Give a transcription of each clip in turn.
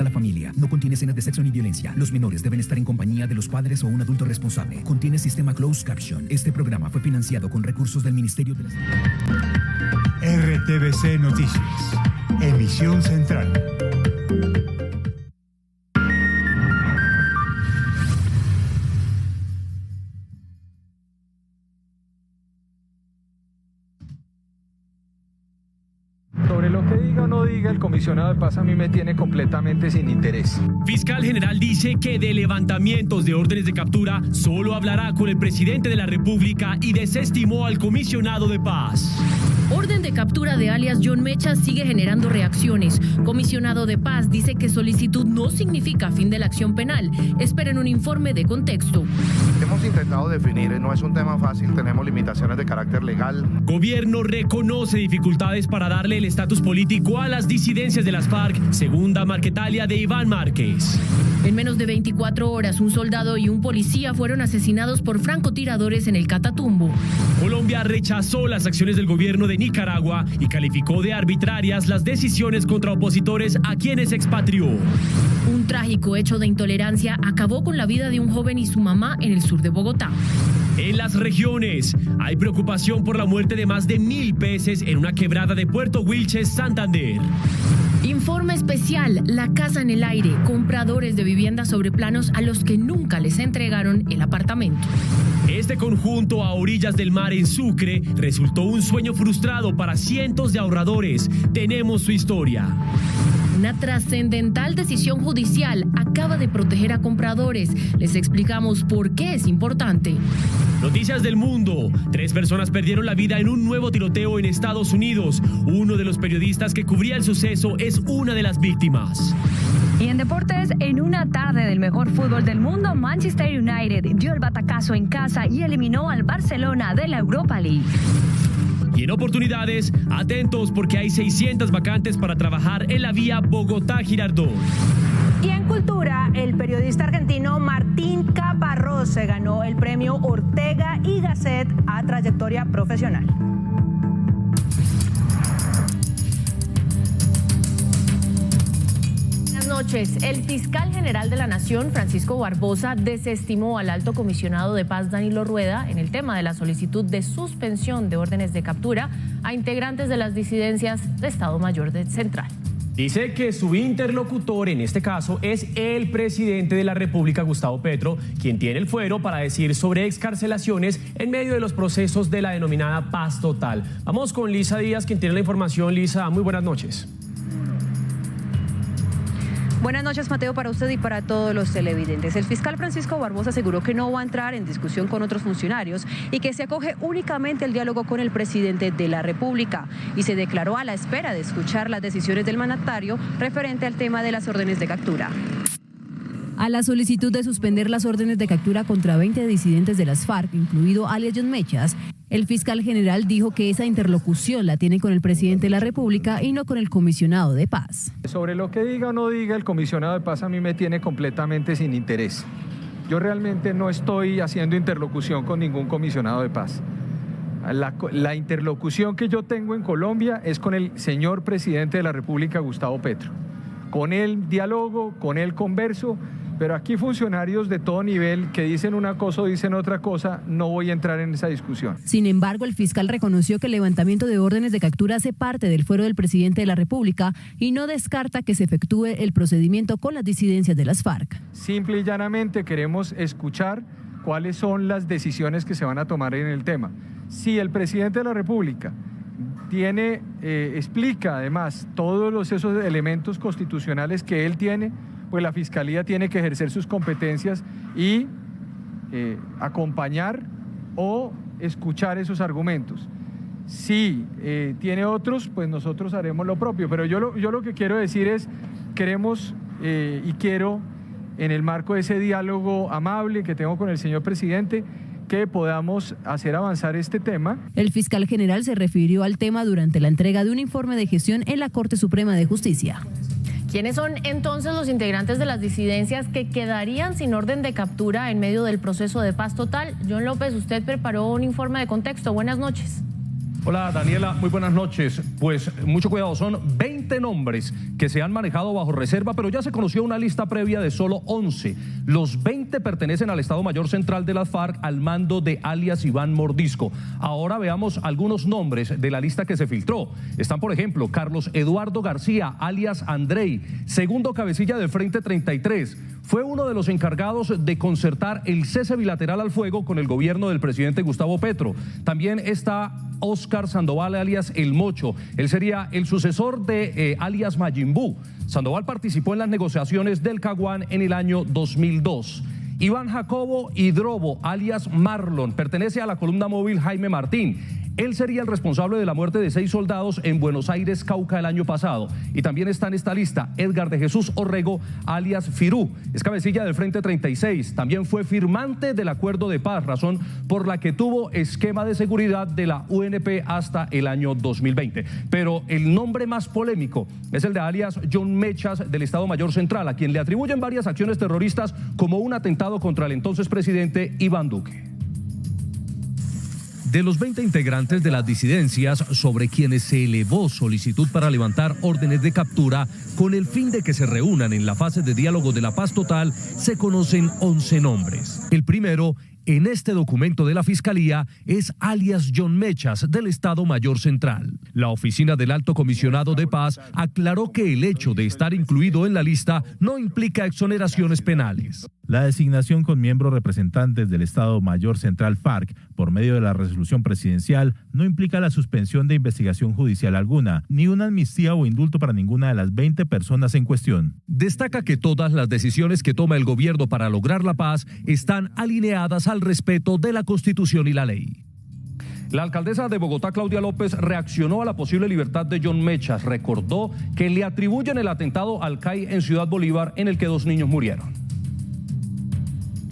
la familia. No contiene escenas de sexo ni violencia. Los menores deben estar en compañía de los padres o un adulto responsable. Contiene sistema closed caption. Este programa fue financiado con recursos del Ministerio de la... RTBC Noticias. Emisión central. Sobre lo que diga o no diga el comisionado de paz, a mí me tiene completamente sin interés. Fiscal General dice que de levantamientos de órdenes de captura solo hablará con el presidente de la República y desestimó al comisionado de paz. Orden de captura de alias John Mechas sigue generando reacciones. Comisionado de paz dice que solicitud no significa fin de la acción penal. Esperen un informe de contexto. Hemos intentado definir, no es un tema fácil, tenemos limitaciones de carácter legal. Gobierno reconoce dificultades para darle el estatus político a las disidencias de las FARC, segunda Marquetalia de Iván Márquez. En menos de 24 horas, un soldado y un policía fueron asesinados por francotiradores en el Catatumbo. Colombia rechazó las acciones del gobierno de Nicaragua y calificó de arbitrarias las decisiones contra opositores a quienes expatrió. Un trágico hecho de intolerancia acabó con la vida de un joven y su mamá en el sur de Bogotá. En las regiones, hay preocupación por la muerte de más de 1.000 peces en una quebrada de Puerto Wilches, Santander. Informe especial, la casa en el aire, compradores de viviendas sobre planos a los que nunca les entregaron el apartamento. Este conjunto a orillas del mar en Sucre resultó un sueño frustrado para cientos de ahorradores. Tenemos su historia. Una trascendental decisión judicial acaba de proteger a compradores. Les explicamos por qué es importante. Noticias del mundo. 3 personas perdieron la vida en un nuevo tiroteo en Estados Unidos. Uno de los periodistas que cubría el suceso es una de las víctimas. Y en deportes, en una tarde del mejor fútbol del mundo, Manchester United dio el batacazo en casa y eliminó al Barcelona de la Europa League. Y en oportunidades, atentos porque hay 600 vacantes para trabajar en la vía Bogotá-Girardot. Y en cultura, el periodista argentino Martín Caparrós se ganó el premio Ortega y Gasset a trayectoria profesional. Buenas noches. El fiscal general de la Nación, Francisco Barbosa, desestimó al alto comisionado de paz, Danilo Rueda, en el tema de la solicitud de suspensión de órdenes de captura a integrantes de las disidencias de Estado Mayor Central. Dice que su interlocutor en este caso es el presidente de la República, Gustavo Petro, quien tiene el fuero para decir sobre excarcelaciones en medio de los procesos de la denominada paz total. Vamos con Lisa Díaz, quien tiene la información. Lisa, muy buenas noches. Buenas noches, Mateo, para usted y para todos los televidentes. El fiscal Francisco Barbosa aseguró que no va a entrar en discusión con otros funcionarios y que se acoge únicamente al diálogo con el presidente de la República, y se declaró a la espera de escuchar las decisiones del mandatario referente al tema de las órdenes de captura. A la solicitud de suspender las órdenes de captura contra 20 disidentes de las FARC, incluido alias John Mechas, el fiscal general dijo que esa interlocución la tiene con el presidente de la República y no con el comisionado de paz. Sobre lo que diga o no diga el comisionado de paz, a mí me tiene completamente sin interés. Yo realmente no estoy haciendo interlocución con ningún comisionado de paz. La interlocución que yo tengo en Colombia es con el señor presidente de la República, Gustavo Petro. Con él dialogo, con él converso, pero aquí funcionarios de todo nivel que dicen una cosa o dicen otra cosa, no voy a entrar en esa discusión. Sin embargo, el fiscal reconoció que el levantamiento de órdenes de captura hace parte del fuero del presidente de la República y no descarta que se efectúe el procedimiento con las disidencias de las FARC. Simple y llanamente queremos escuchar cuáles son las decisiones que se van a tomar en el tema. Si el presidente de la República explica además todos esos elementos constitucionales que él tiene, pues la Fiscalía tiene que ejercer sus competencias y acompañar o escuchar esos argumentos. Si tiene otros, pues nosotros haremos lo propio. Pero yo lo que quiero decir es, queremos y quiero, en el marco de ese diálogo amable que tengo con el señor presidente, que podamos hacer avanzar este tema. El fiscal general se refirió al tema durante la entrega de un informe de gestión en la Corte Suprema de Justicia. ¿Quiénes son entonces los integrantes de las disidencias que quedarían sin orden de captura en medio del proceso de paz total? John López, usted preparó un informe de contexto. Buenas noches. Hola Daniela, muy buenas noches. Pues mucho cuidado, son 20 nombres que se han manejado bajo reserva, pero ya se conoció una lista previa de solo 11. Los 20 pertenecen al Estado Mayor Central de las FARC al mando de alias Iván Mordisco. Ahora veamos algunos nombres de la lista que se filtró. Están, por ejemplo, Carlos Eduardo García, alias Andrei, segundo cabecilla del Frente 33. Fue uno de los encargados de concertar el cese bilateral al fuego con el gobierno del presidente Gustavo Petro. También está Óscar Sandoval, alias El Mocho. Él sería el sucesor de alias Majin Buu. Sandoval participó en las negociaciones del Caguán en el año 2002. Iván Jacobo Hidrobo, alias Marlon, pertenece a la columna móvil Jaime Martín. Él sería el responsable de la muerte de 6 soldados en Buenos Aires, Cauca, el año pasado. Y también está en esta lista Edgar de Jesús Orrego, alias Firú. Es cabecilla del Frente 36. También fue firmante del acuerdo de paz, razón por la que tuvo esquema de seguridad de la UNP hasta el año 2020. Pero el nombre más polémico es el de alias John Mechas del Estado Mayor Central, a quien le atribuyen varias acciones terroristas como un atentado contra el entonces presidente Iván Duque. De los 20 integrantes de las disidencias sobre quienes se elevó solicitud para levantar órdenes de captura con el fin de que se reúnan en la fase de diálogo de la paz total, se conocen 11 nombres. El primero, en este documento de la Fiscalía, es alias John Mechas del Estado Mayor Central. La oficina del Alto Comisionado de Paz aclaró que el hecho de estar incluido en la lista no implica exoneraciones penales. La designación con miembros representantes del Estado Mayor Central FARC por medio de la resolución presidencial no implica la suspensión de investigación judicial alguna, ni una amnistía o indulto para ninguna de las 20 personas en cuestión. Destaca que todas las decisiones que toma el gobierno para lograr la paz están alineadas al respeto de la Constitución y la ley. La alcaldesa de Bogotá, Claudia López, reaccionó a la posible libertad de John Mechas. Recordó que le atribuyen el atentado al CAI en Ciudad Bolívar, en el que 2 niños murieron.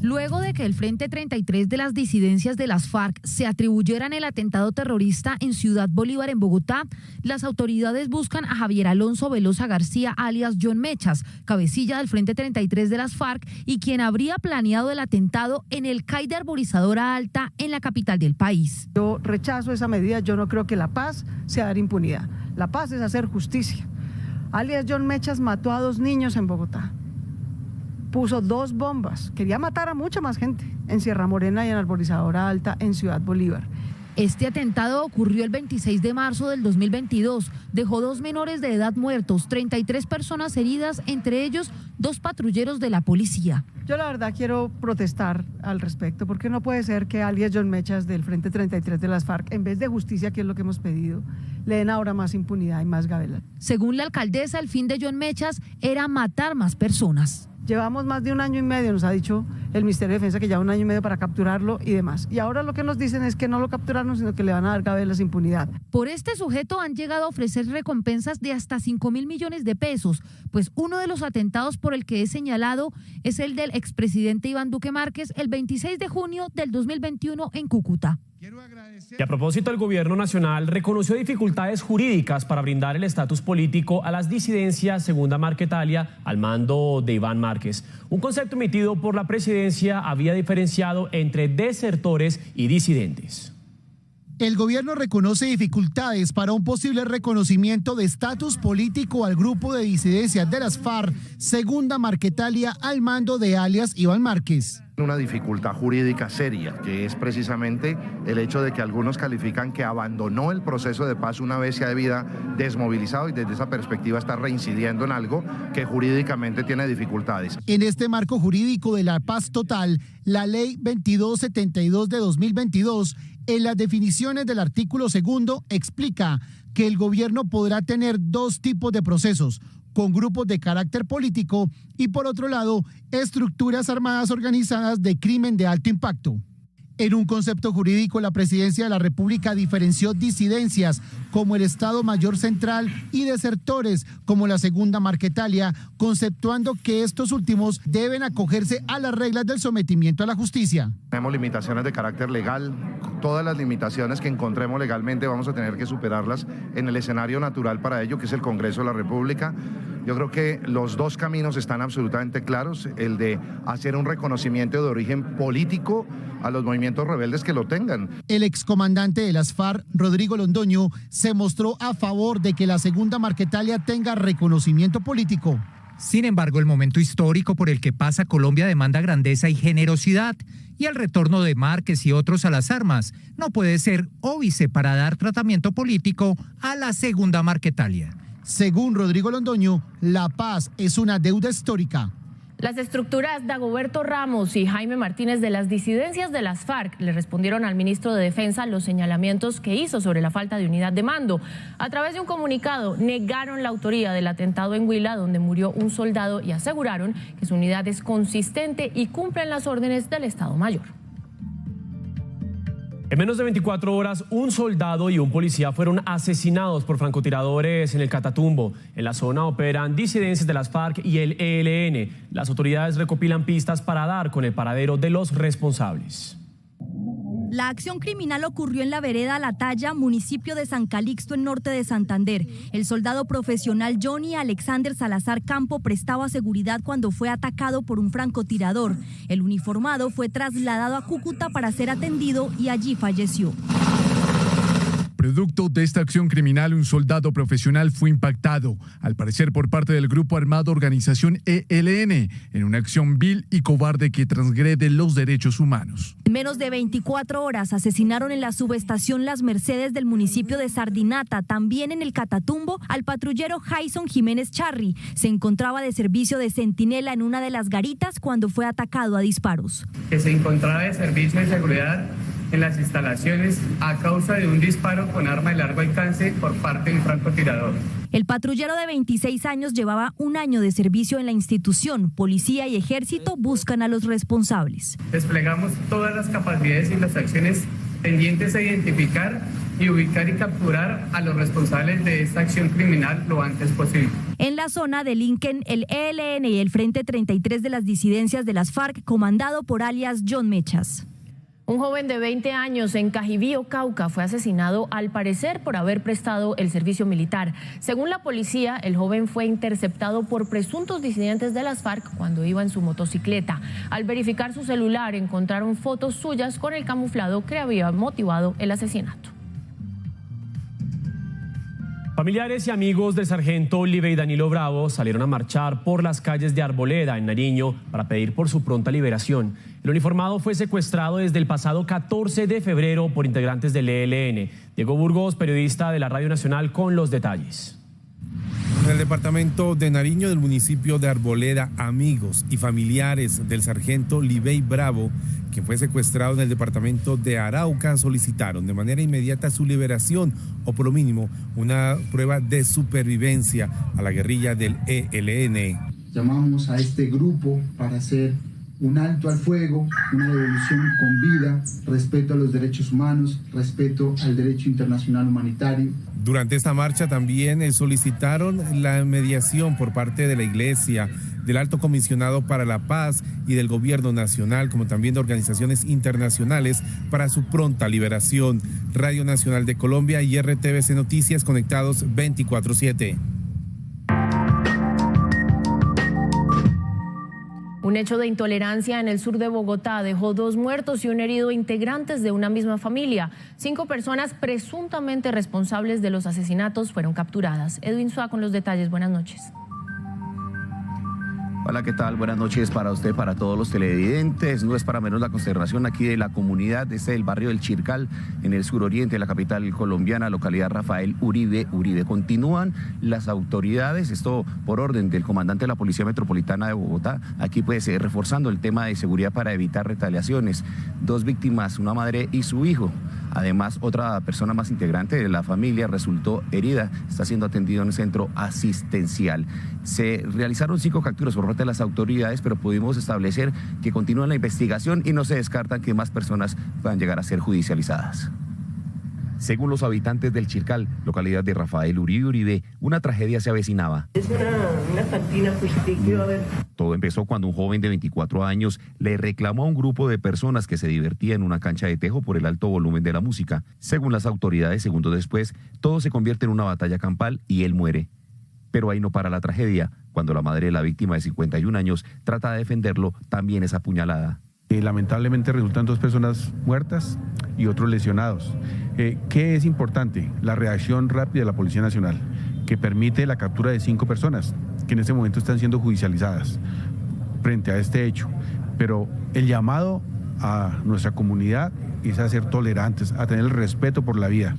Luego de que el Frente 33 de las disidencias de las FARC se atribuyeran el atentado terrorista en Ciudad Bolívar, en Bogotá, las autoridades buscan a Javier Alonso Velosa García, alias John Mechas, cabecilla del Frente 33 de las FARC y quien habría planeado el atentado en el CAI de Arborizadora Alta, en la capital del país. Yo rechazo esa medida, yo no creo que la paz sea dar impunidad. La paz es hacer justicia. Alias John Mechas mató a 2 niños en Bogotá. Puso 2 bombas, quería matar a mucha más gente en Sierra Morena y en Arborizadora Alta en Ciudad Bolívar. Este atentado ocurrió el 26 de marzo del 2022, dejó 2 menores de edad muertos, 33 personas heridas, entre ellos 2 patrulleros de la policía. Yo la verdad quiero protestar al respecto, porque no puede ser que alias John Mechas del Frente 33 de las FARC, en vez de justicia, que es lo que hemos pedido, le den ahora más impunidad y más gabela. Según la alcaldesa, el fin de John Mechas era matar más personas. Llevamos más de 1 año y medio, nos ha dicho el Ministerio de Defensa que lleva 1 año y medio para capturarlo y demás. Y ahora lo que nos dicen es que no lo capturaron, sino que le van a dar gabelas de impunidad. Por este sujeto han llegado a ofrecer recompensas de hasta 5.000 millones de pesos, pues uno de los atentados por el que es señalado es el del expresidente Iván Duque Márquez el 26 de junio del 2021 en Cúcuta. Y a propósito, el gobierno nacional reconoció dificultades jurídicas para brindar el estatus político a las disidencias Segunda Marquetalia al mando de Iván Márquez. Un concepto emitido por la presidencia había diferenciado entre desertores y disidentes. El gobierno reconoce dificultades para un posible reconocimiento de estatus político al grupo de disidencias de las FARC, Segunda Marquetalia, al mando de alias Iván Márquez. Una dificultad jurídica seria, que es precisamente el hecho de que algunos califican que abandonó el proceso de paz una vez se había desmovilizado y desde esa perspectiva está reincidiendo en algo que jurídicamente tiene dificultades. En este marco jurídico de la paz total, la ley 2272 de 2022, en las definiciones del artículo 2, explica que el gobierno podrá tener 2 tipos de procesos, con grupos de carácter político y, por otro lado, estructuras armadas organizadas de crimen de alto impacto. En un concepto jurídico, la Presidencia de la República diferenció disidencias como el Estado Mayor Central y desertores como la Segunda Marquetalia, conceptuando que estos últimos deben acogerse a las reglas del sometimiento a la justicia. Tenemos limitaciones de carácter legal. Todas las limitaciones que encontremos legalmente vamos a tener que superarlas en el escenario natural para ello, que es el Congreso de la República. Yo creo que los dos caminos están absolutamente claros, el de hacer un reconocimiento de origen político a los movimientos rebeldes que lo tengan. El excomandante de las FARC, Rodrigo Londoño, se mostró a favor de que la segunda Marquetalia tenga reconocimiento político. Sin embargo, el momento histórico por el que pasa Colombia demanda grandeza y generosidad, y el retorno de Márquez y otros a las armas no puede ser óbice para dar tratamiento político a la segunda Marquetalia. Según Rodrigo Londoño, la paz es una deuda histórica. Las estructuras Dagoberto Ramos y Jaime Martínez de las disidencias de las FARC le respondieron al ministro de Defensa los señalamientos que hizo sobre la falta de unidad de mando. A través de un comunicado negaron la autoría del atentado en Huila, donde murió un soldado, y aseguraron que su unidad es consistente y cumplen las órdenes del Estado Mayor. En menos de 24 horas, un soldado y un policía fueron asesinados por francotiradores en el Catatumbo. En la zona operan disidencias de las FARC y el ELN. Las autoridades recopilan pistas para dar con el paradero de los responsables. La acción criminal ocurrió en la vereda La Talla, municipio de San Calixto, en norte de Santander. El soldado profesional Johnny Alexander Salazar Campo prestaba seguridad cuando fue atacado por un francotirador. El uniformado fue trasladado a Cúcuta para ser atendido y allí falleció. Producto de esta acción criminal, un soldado profesional fue impactado, al parecer por parte del grupo armado Organización ELN, en una acción vil y cobarde que transgrede los derechos humanos. En menos de 24 horas asesinaron en la subestación Las Mercedes del municipio de Sardinata, también en el Catatumbo, al patrullero Jason Jiménez Charri. Se encontraba de servicio de centinela en una de las garitas cuando fue atacado a disparos. Que se encontraba de servicio de seguridad en las instalaciones a causa de un disparo con arma de largo alcance por parte de un francotirador. El patrullero de 26 años llevaba un año de servicio en la institución. Policía y ejército buscan a los responsables. Desplegamos todas las capacidades y las acciones pendientes a identificar y ubicar y capturar a los responsables de esta acción criminal lo antes posible. En la zona delinquen el ELN y el Frente 33 de las disidencias de las FARC, comandado por alias John Mechas. Un joven de 20 años en Cajibío, Cauca, fue asesinado al parecer por haber prestado el servicio militar. Según la policía, el joven fue interceptado por presuntos disidentes de las FARC cuando iba en su motocicleta. Al verificar su celular, encontraron fotos suyas con el camuflado que había motivado el asesinato. Familiares y amigos del sargento Libey Danilo Bravo salieron a marchar por las calles de Arboleda, en Nariño, para pedir por su pronta liberación. El uniformado fue secuestrado desde el pasado 14 de febrero por integrantes del ELN. Diego Burgos, periodista de la Radio Nacional, con los detalles. En el departamento de Nariño, del municipio de Arboleda, amigos y familiares del sargento Libey Bravo, quien fue secuestrado en el departamento de Arauca, solicitaron de manera inmediata su liberación o por lo mínimo una prueba de supervivencia a la guerrilla del ELN. Llamamos a este grupo para hacer un alto al fuego, una devolución con vida, respeto a los derechos humanos, respeto al derecho internacional humanitario. Durante esta marcha también solicitaron la mediación por parte de la Iglesia, del Alto Comisionado para la Paz y del Gobierno Nacional, como también de organizaciones internacionales para su pronta liberación. Radio Nacional de Colombia y RTVC Noticias, conectados 24/7. Un hecho de intolerancia en el sur de Bogotá dejó 2 muertos y un herido integrantes de una misma familia. 5 personas presuntamente responsables de los asesinatos fueron capturadas. Edwin Suá con los detalles. Buenas noches. Hola, ¿qué tal? Buenas noches para usted, para todos los televidentes. No es para menos la consternación aquí de la comunidad del barrio del Chircal, en el suroriente de la capital colombiana, localidad Rafael Uribe. Continúan las autoridades, esto por orden del comandante de la Policía Metropolitana de Bogotá, aquí pues reforzando el tema de seguridad para evitar retaliaciones. 2 víctimas, una madre y su hijo. Además, otra persona más integrante de la familia resultó herida, está siendo atendido en un centro asistencial. Se realizaron 5 capturas por parte de las autoridades, pero pudimos establecer que continúa la investigación y no se descartan que más personas puedan llegar a ser judicializadas. Según los habitantes del Chircal, localidad de Rafael Uribe, una tragedia se avecinaba. Es una cantina que iba a haber. Todo empezó cuando un joven de 24 años le reclamó a un grupo de personas que se divertía en una cancha de tejo por el alto volumen de la música. Según las autoridades, segundos después, todo se convierte en una batalla campal y él muere. Pero ahí no para la tragedia. Cuando la madre de la víctima de 51 años trata de defenderlo, también es apuñalada. Lamentablemente resultan 2 personas muertas y otros lesionados. ¿Qué es importante? La reacción rápida de la Policía Nacional, que permite la captura de 5 personas que en este momento están siendo judicializadas frente a este hecho. Pero el llamado a nuestra comunidad es a ser tolerantes, a tener el respeto por la vida.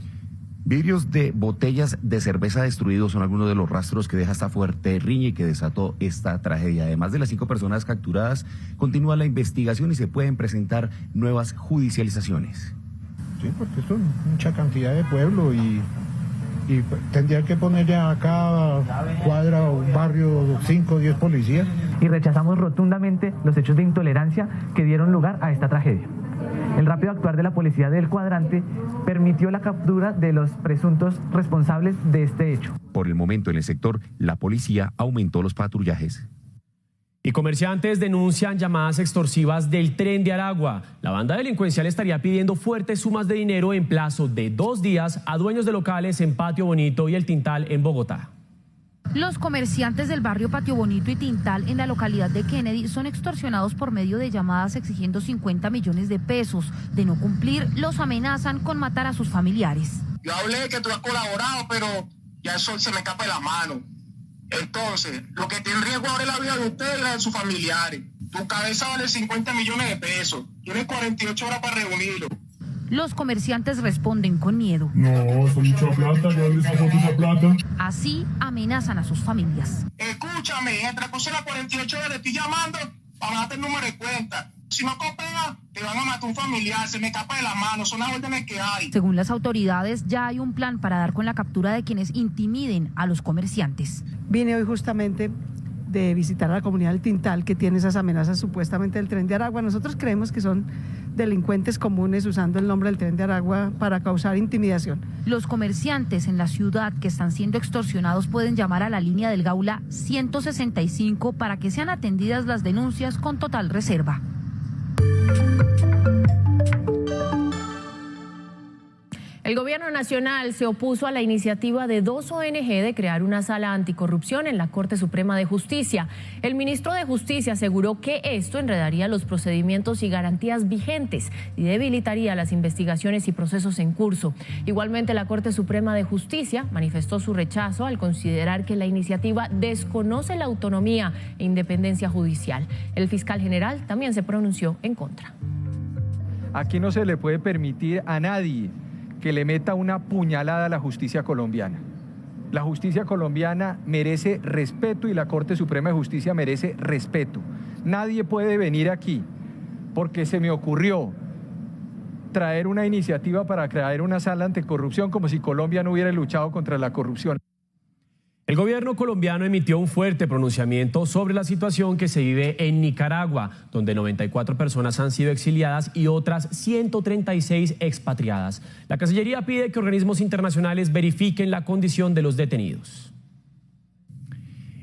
Vidrios de botellas de cerveza destruidos son algunos de los rastros que deja esta fuerte riña y que desató esta tragedia. Además de las 5 personas capturadas, continúa la investigación y se pueden presentar nuevas judicializaciones. Sí, porque son mucha cantidad de pueblo y tendría que ponerle a cada cuadra o barrio 5 o 10 policías. Y rechazamos rotundamente los hechos de intolerancia que dieron lugar a esta tragedia. El rápido actuar de la policía del cuadrante permitió la captura de los presuntos responsables de este hecho. Por el momento en el sector, la policía aumentó los patrullajes. Y comerciantes denuncian llamadas extorsivas del Tren de Aragua. La banda delincuencial estaría pidiendo fuertes sumas de dinero en plazo de 2 días a dueños de locales en Patio Bonito y El Tintal en Bogotá. Los comerciantes del barrio Patio Bonito y Tintal en la localidad de Kennedy son extorsionados por medio de llamadas exigiendo 50 millones de pesos. De no cumplir, los amenazan con matar a sus familiares. Yo hablé que tú has colaborado, pero ya el sol se me escapa de la mano. Entonces, lo que tiene en riesgo ahora es la vida de ustedes y la de sus familiares. Tu cabeza vale 50 millones de pesos. Tienes 48 horas para reunirlo. Los comerciantes responden con miedo. No, son mucha plata, ¿de dónde sacó esa plata? Así amenazan a sus familias. Escúchame, entre las 48 horas le estoy llamando para darte el número de cuenta. Si no coopera, te van a matar un familiar, se me escapa de las manos, son las órdenes que hay. Según las autoridades, ya hay un plan para dar con la captura de quienes intimiden a los comerciantes. Vine hoy justamente de visitar a la comunidad del Tintal, que tiene esas amenazas supuestamente del Tren de Aragua. Nosotros creemos que son delincuentes comunes usando el nombre del Tren de Aragua para causar intimidación. Los comerciantes en la ciudad que están siendo extorsionados pueden llamar a la línea del Gaula 165 para que sean atendidas las denuncias con total reserva. El gobierno nacional se opuso a la iniciativa de 2 ONG de crear una sala anticorrupción en la Corte Suprema de Justicia. El ministro de Justicia aseguró que esto enredaría los procedimientos y garantías vigentes y debilitaría las investigaciones y procesos en curso. Igualmente, la Corte Suprema de Justicia manifestó su rechazo al considerar que la iniciativa desconoce la autonomía e independencia judicial. El fiscal general también se pronunció en contra. Aquí no se le puede permitir a nadie que le meta una puñalada a la justicia colombiana. La justicia colombiana merece respeto y la Corte Suprema de Justicia merece respeto. Nadie puede venir aquí porque se me ocurrió traer una iniciativa para crear una sala anticorrupción como si Colombia no hubiera luchado contra la corrupción. El gobierno colombiano emitió un fuerte pronunciamiento sobre la situación que se vive en Nicaragua, donde 94 personas han sido exiliadas y otras 136 expatriadas. La Cancillería pide que organismos internacionales verifiquen la condición de los detenidos.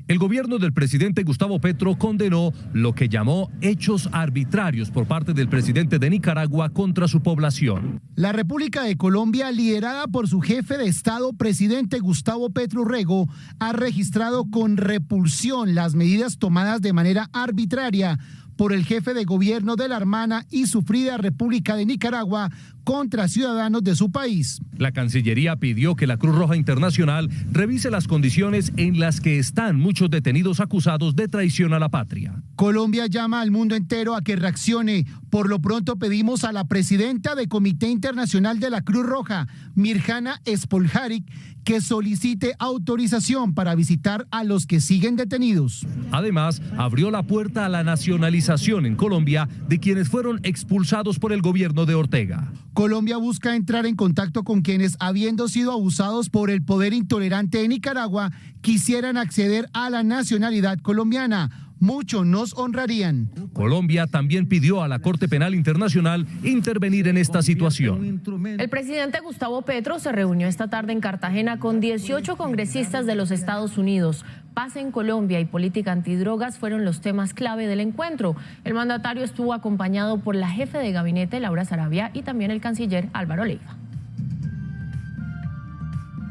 El gobierno del presidente Gustavo Petro condenó lo que llamó hechos arbitrarios por parte del presidente de Nicaragua contra su población. La República de Colombia, liderada por su jefe de Estado, presidente Gustavo Petro Urrego, ha registrado con repulsión las medidas tomadas de manera arbitraria por el jefe de gobierno de la hermana y sufrida República de Nicaragua contra ciudadanos de su país. La Cancillería pidió que la Cruz Roja Internacional revise las condiciones en las que están muchos detenidos acusados de traición a la patria. Colombia llama al mundo entero a que reaccione. Por lo pronto pedimos a la presidenta del Comité Internacional de la Cruz Roja, Mirjana Spoljaric, que solicite autorización para visitar a los que siguen detenidos. Además, abrió la puerta a la nacionalización en Colombia de quienes fueron expulsados por el gobierno de Ortega. Colombia busca entrar en contacto con quienes, habiendo sido abusados por el poder intolerante de Nicaragua, quisieran acceder a la nacionalidad colombiana. Mucho nos honrarían. Colombia también pidió a la Corte Penal Internacional intervenir en esta situación. El presidente Gustavo Petro se reunió esta tarde en Cartagena con 18 congresistas de los Estados Unidos. Paz en Colombia y política antidrogas fueron los temas clave del encuentro. El mandatario estuvo acompañado por la jefe de gabinete, Laura Sarabia, y también el canciller Álvaro Leiva.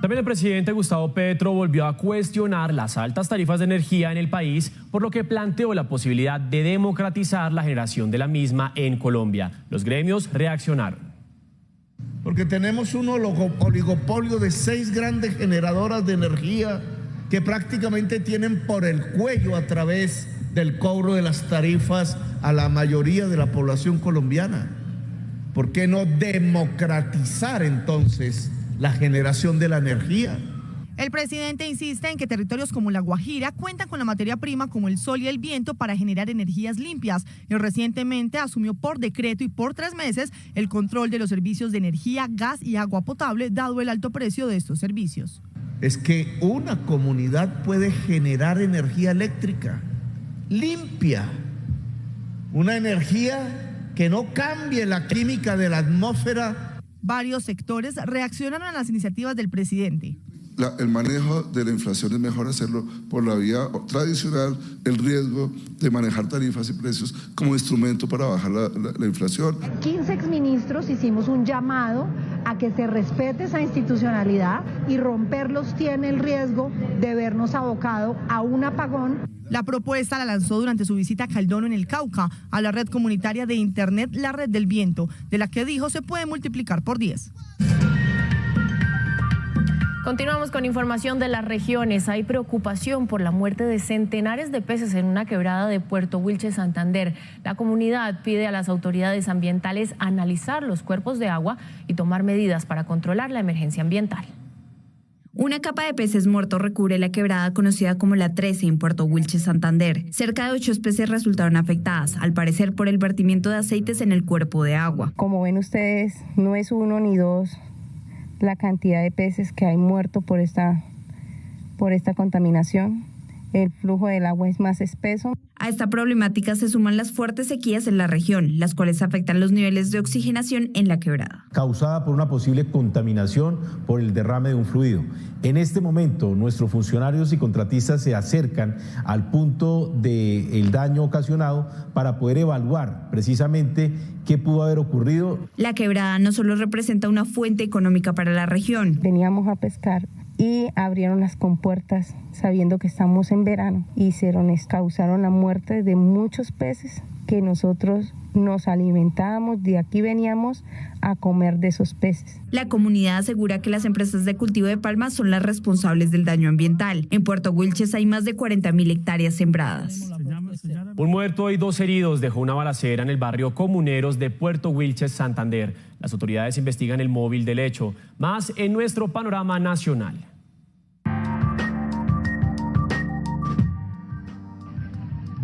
También el presidente Gustavo Petro volvió a cuestionar las altas tarifas de energía en el país, por lo que planteó la posibilidad de democratizar la generación de la misma en Colombia. Los gremios reaccionaron. Porque tenemos un oligopolio de 6 grandes generadoras de energía que prácticamente tienen por el cuello a través del cobro de las tarifas a la mayoría de la población colombiana. ¿Por qué no democratizar entonces la generación de la energía? El presidente insiste en que territorios como La Guajira cuentan con la materia prima como el sol y el viento para generar energías limpias y recientemente asumió por decreto y por 3 meses el control de los servicios de energía, gas y agua potable, dado el alto precio de estos servicios. Es que una comunidad puede generar energía eléctrica limpia, una energía que no cambie la química de la atmósfera. Varios sectores reaccionaron a las iniciativas del presidente. El manejo de la inflación es mejor hacerlo por la vía tradicional, el riesgo de manejar tarifas y precios como instrumento para bajar la inflación. 15 exministros hicimos un llamado a que se respete esa institucionalidad y romperlos tiene el riesgo de vernos abocado a un apagón. La propuesta la lanzó durante su visita a Caldono en el Cauca, a la red comunitaria de Internet La Red del Viento, de la que dijo se puede multiplicar por 10. Continuamos con información de las regiones. Hay preocupación por la muerte de centenares de peces en una quebrada de Puerto Wilches, Santander. La comunidad pide a las autoridades ambientales analizar los cuerpos de agua y tomar medidas para controlar la emergencia ambiental. Una capa de peces muertos recubre la quebrada conocida como La 13 en Puerto Wilches, Santander. Cerca de 8 especies resultaron afectadas, al parecer por el vertimiento de aceites en el cuerpo de agua. Como ven ustedes, no es 1 ni 2 la cantidad de peces que hay muertos por esta contaminación. El flujo del agua es más espeso. A esta problemática se suman las fuertes sequías en la región, las cuales afectan los niveles de oxigenación en la quebrada. Causada por una posible contaminación por el derrame de un fluido. En este momento, nuestros funcionarios y contratistas se acercan al punto del daño ocasionado para poder evaluar precisamente qué pudo haber ocurrido. La quebrada no solo representa una fuente económica para la región. Veníamos a pescar y abrieron las compuertas sabiendo que estamos en verano. Causaron la muerte de muchos peces que nosotros nos alimentábamos, de aquí veníamos a comer de esos peces. La comunidad asegura que las empresas de cultivo de palma son las responsables del daño ambiental. En Puerto Wilches hay más de 40.000 hectáreas sembradas. Un muerto y 2 heridos dejó una balacera en el barrio Comuneros de Puerto Wilches, Santander. Las autoridades investigan el móvil del hecho. Más en nuestro panorama nacional.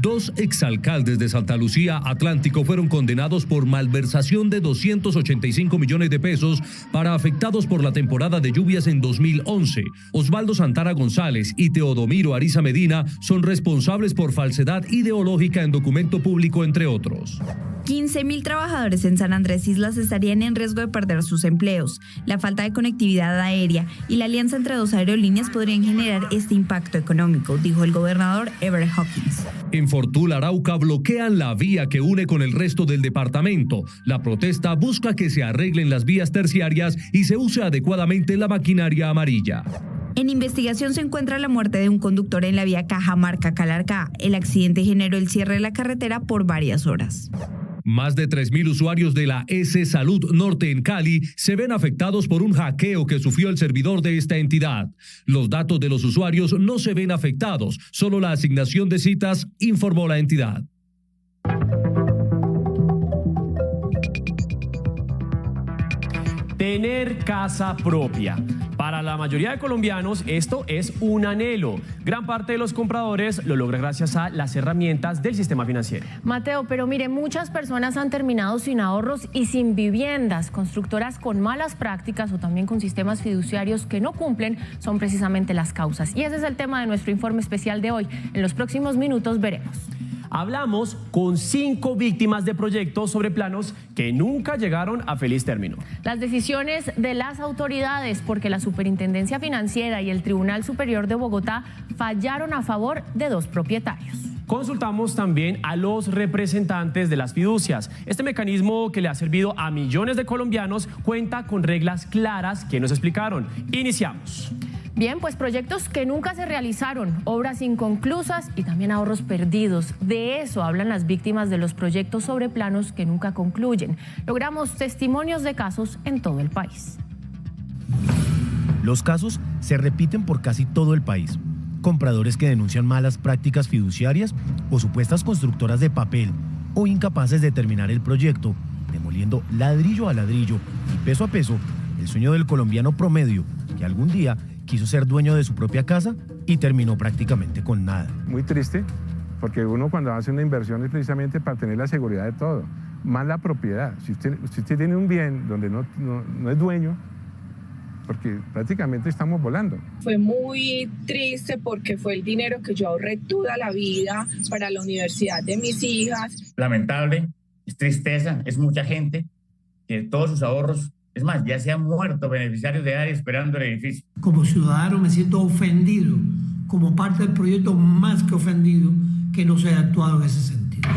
Dos exalcaldes de Santa Lucía, Atlántico, fueron condenados por malversación de 285 millones de pesos para afectados por la temporada de lluvias en 2011. Osvaldo Santana González y Teodomiro Ariza Medina son responsables por falsedad ideológica en documento público, entre otros. 15.000 trabajadores en San Andrés Islas estarían en riesgo de perder sus empleos. La falta de conectividad aérea y la alianza entre 2 aerolíneas podrían generar este impacto económico, dijo el gobernador Everett Hawkins. En Fortuna, Arauca, bloquean la vía que une con el resto del departamento. La protesta busca que se arreglen las vías terciarias y se use adecuadamente la maquinaria amarilla. En investigación se encuentra la muerte de un conductor en la vía Cajamarca-Calarcá. El accidente generó el cierre de la carretera por varias horas. Más de 3.000 usuarios de la S Salud Norte en Cali se ven afectados por un hackeo que sufrió el servidor de esta entidad. Los datos de los usuarios no se ven afectados, solo la asignación de citas, informó la entidad. Tener casa propia. Para la mayoría de colombianos esto es un anhelo. Gran parte de los compradores lo logra gracias a las herramientas del sistema financiero. Mateo, pero mire, muchas personas han terminado sin ahorros y sin viviendas. Constructoras con malas prácticas o también con sistemas fiduciarios que no cumplen son precisamente las causas. Y ese es el tema de nuestro informe especial de hoy. En los próximos minutos veremos. Hablamos con 5 víctimas de proyectos sobre planos que nunca llegaron a feliz término. Las decisiones de las autoridades, porque la Superintendencia Financiera y el Tribunal Superior de Bogotá fallaron a favor de 2 propietarios. Consultamos también a los representantes de las fiducias. Este mecanismo que le ha servido a millones de colombianos cuenta con reglas claras que nos explicaron. Iniciamos. Bien, pues proyectos que nunca se realizaron, obras inconclusas y también ahorros perdidos. De eso hablan las víctimas de los proyectos sobre planos que nunca concluyen. Logramos testimonios de casos en todo el país. Los casos se repiten por casi todo el país. Compradores que denuncian malas prácticas fiduciarias o supuestas constructoras de papel o incapaces de terminar el proyecto, demoliendo ladrillo a ladrillo y peso a peso el sueño del colombiano promedio que algún día quiso ser dueño de su propia casa y terminó prácticamente con nada. Muy triste, porque uno cuando hace una inversión es precisamente para tener la seguridad de todo, más la propiedad. Si usted tiene un bien donde no es dueño, porque prácticamente estamos volando. Fue muy triste porque fue el dinero que yo ahorré toda la vida para la universidad de mis hijas. Lamentable, es tristeza, es mucha gente que todos sus ahorros, es más, ya se han muerto beneficiarios de área esperando el edificio. Como ciudadano me siento ofendido, como parte del proyecto más que ofendido, que no se haya actuado en ese sentido.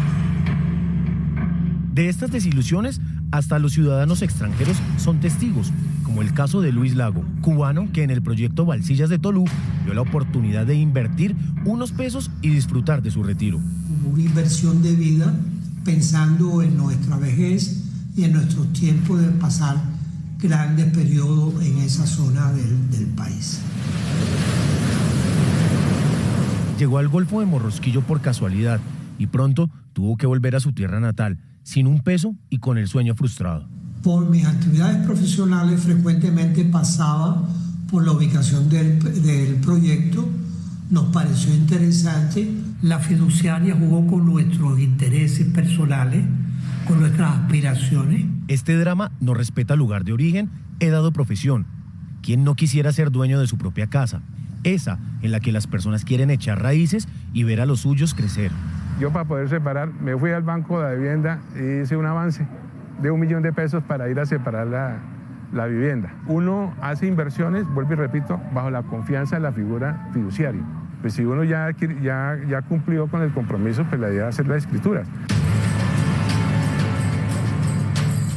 De estas desilusiones, hasta los ciudadanos extranjeros son testigos, como el caso de Luis Lago, cubano que en el proyecto Balsillas de Tolú vio la oportunidad de invertir unos pesos y disfrutar de su retiro. Una inversión de vida pensando en nuestra vejez y en nuestros tiempos de pasar grandes periodos en esa zona del país. Llegó al Golfo de Morrosquillo por casualidad y pronto tuvo que volver a su tierra natal, sin un peso y con el sueño frustrado. Por mis actividades profesionales frecuentemente pasaba por la ubicación del proyecto, nos pareció interesante, la fiduciaria jugó con nuestros intereses personales, con nuestras aspiraciones. Este drama no respeta lugar de origen, edad o profesión. ¿Quién no quisiera ser dueño de su propia casa? Esa en la que las personas quieren echar raíces y ver a los suyos crecer. Yo para poder separar, me fui al Banco de Vivienda y hice un avance de $1 millón para ir a separar la vivienda. Uno hace inversiones, vuelvo y repito, bajo la confianza de la figura fiduciaria. Pues si uno ya cumplió con el compromiso, pues la idea es hacer las escrituras.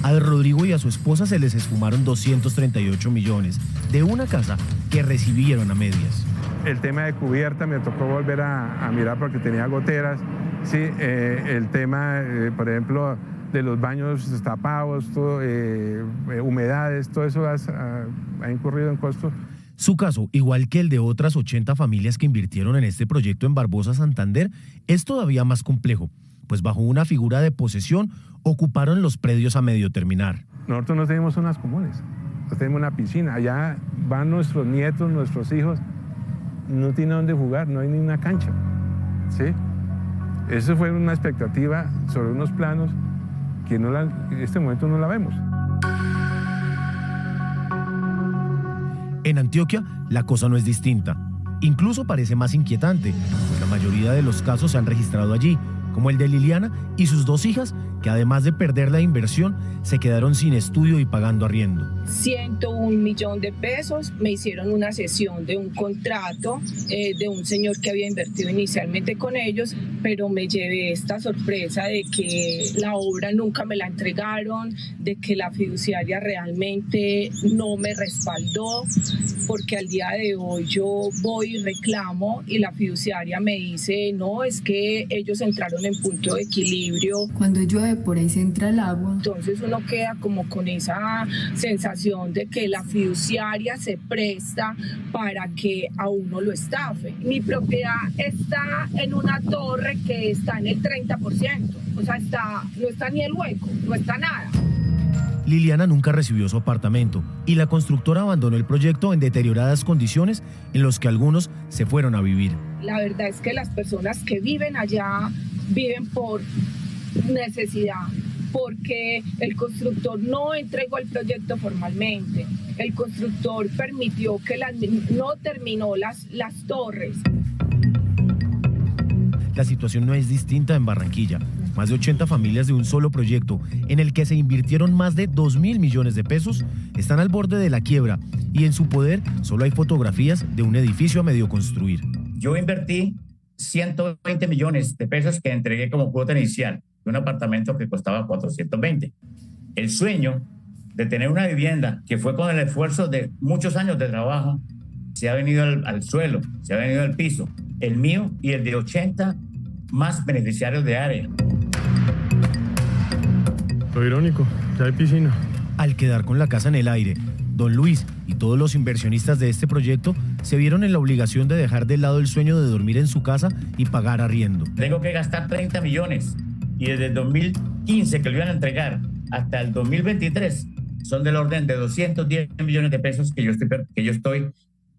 A Rodrigo y a su esposa se les esfumaron 238 millones de una casa que recibieron a medias. El tema de cubierta me tocó volver a mirar porque tenía goteras. Sí, el tema, por ejemplo, de los baños tapados, humedades, todo eso ha incurrido en costos. Su caso, igual que el de otras 80 familias que invirtieron en este proyecto en Barbosa, Santander, es todavía más complejo, pues bajo una figura de posesión ocuparon los predios a medio terminar. Nosotros no tenemos zonas comunes, no tenemos una piscina, allá van nuestros nietos, nuestros hijos, no tienen dónde jugar, no hay ni una cancha, ¿sí? Eso fue una expectativa sobre unos planos que en este momento no la vemos. En Antioquia, la cosa no es distinta. Incluso parece más inquietante, pues la mayoría de los casos se han registrado allí, como el de Liliana y sus 2 hijas, que además de perder la inversión, se quedaron sin estudio y pagando arriendo. 101 millones de pesos, me hicieron una cesión de un contrato de un señor que había invertido inicialmente con ellos, pero me llevé esta sorpresa de que la obra nunca me la entregaron, de que la fiduciaria realmente no me respaldó, porque al día de hoy yo voy y reclamo y la fiduciaria me dice, no, es que ellos entraron en punto de equilibrio. Cuando llueve por ahí se entra el agua. Entonces uno queda como con esa sensación de que la fiduciaria se presta para que a uno lo estafe. Mi propiedad está en una torre que está en el 30%, o sea, no está ni el hueco, no está nada. Liliana nunca recibió su apartamento y la constructora abandonó el proyecto en deterioradas condiciones en los que algunos se fueron a vivir. La verdad es que las personas que viven allá viven por necesidad, porque el constructor no entregó el proyecto formalmente, el constructor permitió que no terminó las torres. La situación no es distinta en Barranquilla. Más de 80 familias de un solo proyecto, en el que se invirtieron más de 2.000 millones de pesos, están al borde de la quiebra y en su poder solo hay fotografías de un edificio a medio construir. Yo invertí 120 millones de pesos que entregué como cuota inicial de un apartamento que costaba 420. El sueño de tener una vivienda que fue con el esfuerzo de muchos años de trabajo, se ha venido al suelo, se ha venido al piso. El mío y el de 80 más beneficiarios de área. Lo irónico, ya hay piscina. Al quedar con la casa en el aire, don Luis y todos los inversionistas de este proyecto se vieron en la obligación de dejar de lado el sueño de dormir en su casa y pagar arriendo. Tengo que gastar 30 millones y desde el 2015 que lo iban a entregar hasta el 2023 son del orden de 210 millones de pesos que yo estoy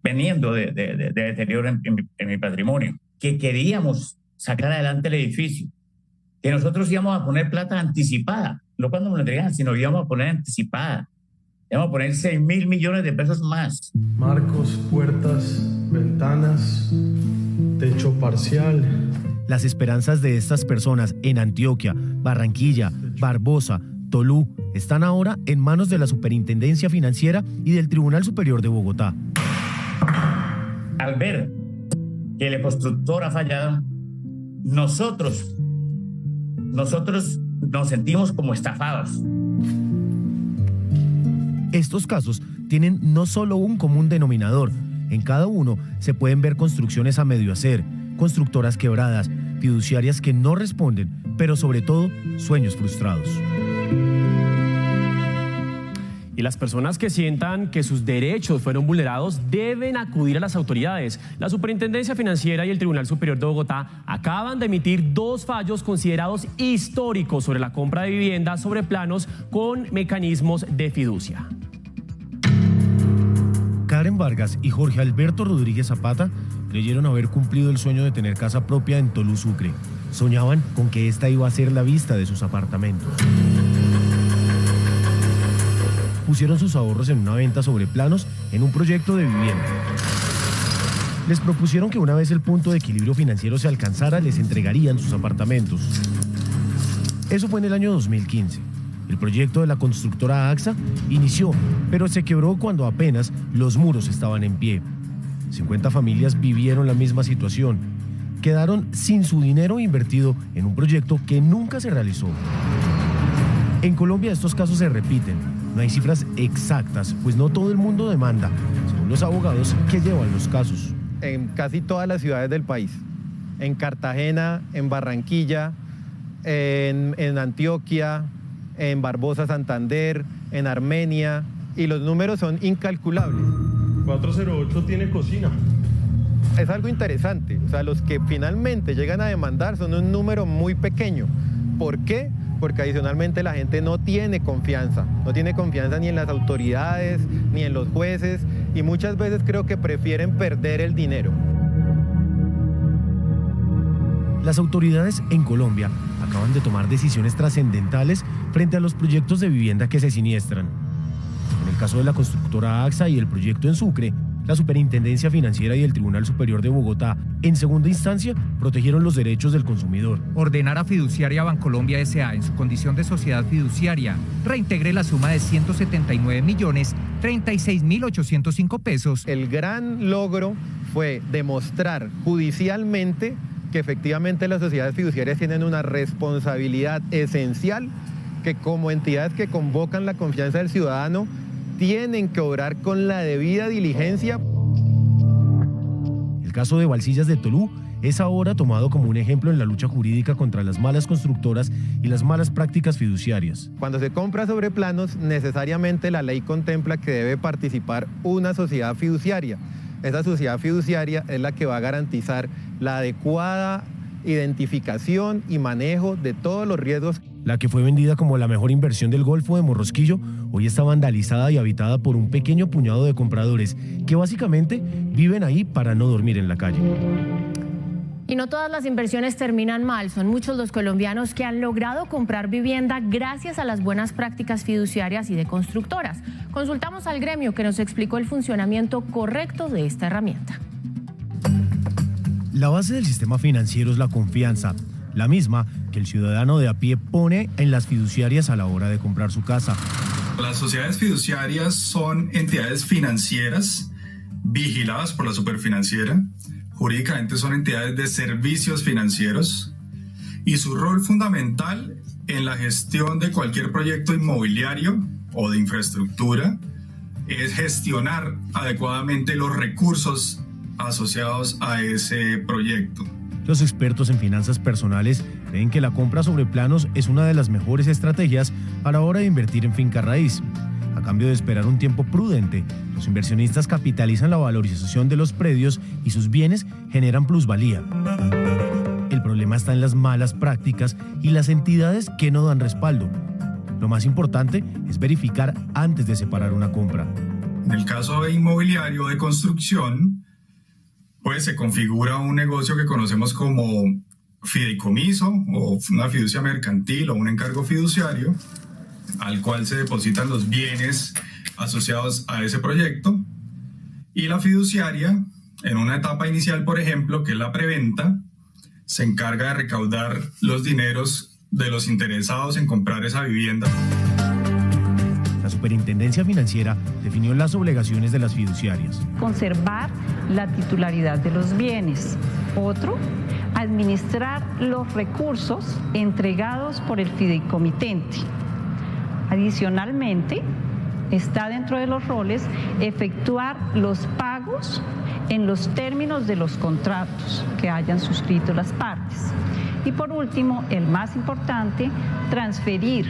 teniendo de deterioro en mi patrimonio. Que queríamos sacar adelante el edificio, que nosotros íbamos a poner plata anticipada, no cuando me lo entregaran, sino íbamos a poner anticipada. Íbamos a poner 6.000 millones de pesos más. Marcos, puertas, ventanas, techo parcial. Las esperanzas de estas personas en Antioquia, Barranquilla, Barbosa, Tolú, están ahora en manos de la Superintendencia Financiera y del Tribunal Superior de Bogotá. Al ver que el constructor ha fallado, nosotros nos sentimos como estafados. Estos casos tienen no solo un común denominador. En cada uno se pueden ver construcciones a medio hacer, constructoras quebradas, fiduciarias que no responden, pero sobre todo sueños frustrados. Y las personas que sientan que sus derechos fueron vulnerados deben acudir a las autoridades. La Superintendencia Financiera y el Tribunal Superior de Bogotá acaban de emitir 2 fallos considerados históricos sobre la compra de viviendas sobre planos con mecanismos de fiducia. Karen Vargas y Jorge Alberto Rodríguez Zapata creyeron haber cumplido el sueño de tener casa propia en Tolú, Sucre. Soñaban con que esta iba a ser la vista de sus apartamentos. Pusieron sus ahorros en una venta sobre planos en un proyecto de vivienda. Les propusieron que una vez el punto de equilibrio financiero se alcanzara, les entregarían sus apartamentos. Eso fue en el año 2015. El proyecto de la constructora AXA inició, pero se quebró cuando apenas los muros estaban en pie. 50 familias vivieron la misma situación. Quedaron sin su dinero invertido en un proyecto que nunca se realizó. En Colombia estos casos se repiten. No hay cifras exactas, pues no todo el mundo demanda, según los abogados que llevan los casos. En casi todas las ciudades del país, en Cartagena, en Barranquilla, en Antioquia, en Barbosa, Santander, en Armenia, y los números son incalculables. 408 tiene cocina. Es algo interesante, o sea, los que finalmente llegan a demandar son un número muy pequeño. ¿Por qué? Porque adicionalmente la gente no tiene confianza ni en las autoridades, ni en los jueces, y muchas veces creo que prefieren perder el dinero. Las autoridades en Colombia acaban de tomar decisiones trascendentales frente a los proyectos de vivienda que se siniestran. En el caso de la constructora AXA y el proyecto en Sucre, la Superintendencia Financiera y el Tribunal Superior de Bogotá, en segunda instancia, protegieron los derechos del consumidor. Ordenar a Fiduciaria Bancolombia S.A. en su condición de sociedad fiduciaria reintegre la suma de 179.036.805 pesos. El gran logro fue demostrar judicialmente que efectivamente las sociedades fiduciarias tienen una responsabilidad esencial, que como entidades que convocan la confianza del ciudadano tienen que obrar con la debida diligencia. El caso de Balsillas de Tolú es ahora tomado como un ejemplo en la lucha jurídica contra las malas constructoras y las malas prácticas fiduciarias. Cuando se compra sobre planos, necesariamente la ley contempla que debe participar una sociedad fiduciaria. Esa sociedad fiduciaria es la que va a garantizar la adecuada identificación y manejo de todos los riesgos. La que fue vendida como la mejor inversión del Golfo de Morrosquillo, hoy está vandalizada y habitada por un pequeño puñado de compradores que básicamente viven ahí para no dormir en la calle. Y no todas las inversiones terminan mal. Son muchos los colombianos que han logrado comprar vivienda gracias a las buenas prácticas fiduciarias y de constructoras. Consultamos al gremio que nos explicó el funcionamiento correcto de esta herramienta. La base del sistema financiero es la confianza, la misma que el ciudadano de a pie pone en las fiduciarias a la hora de comprar su casa. Las sociedades fiduciarias son entidades financieras vigiladas por la Superfinanciera. jurídicamente son entidades de servicios financieros y su rol fundamental en la gestión de cualquier proyecto inmobiliario o de infraestructura es gestionar adecuadamente los recursos asociados a ese proyecto. Los expertos en finanzas personales creen que la compra sobre planos es una de las mejores estrategias a la hora de invertir en finca raíz. A cambio de esperar un tiempo prudente, los inversionistas capitalizan la valorización de los predios y sus bienes generan plusvalía. El problema está en las malas prácticas y las entidades que no dan respaldo. Lo más importante es verificar antes de separar una compra. En el caso de inmobiliario de construcción, pues se configura un negocio que conocemos como fideicomiso o una fiducia mercantil o un encargo fiduciario, al cual se depositan los bienes asociados a ese proyecto, y la fiduciaria, en una etapa inicial, por ejemplo, que es la preventa, se encarga de recaudar los dineros de los interesados en comprar esa vivienda. La Superintendencia Financiera definió las obligaciones de las fiduciarias. Conservar la titularidad de los bienes. Otro, administrar los recursos entregados por el fideicomitente. Adicionalmente, está dentro de los roles efectuar los pagos en los términos de los contratos que hayan suscrito las partes. Y por último, el más importante, transferir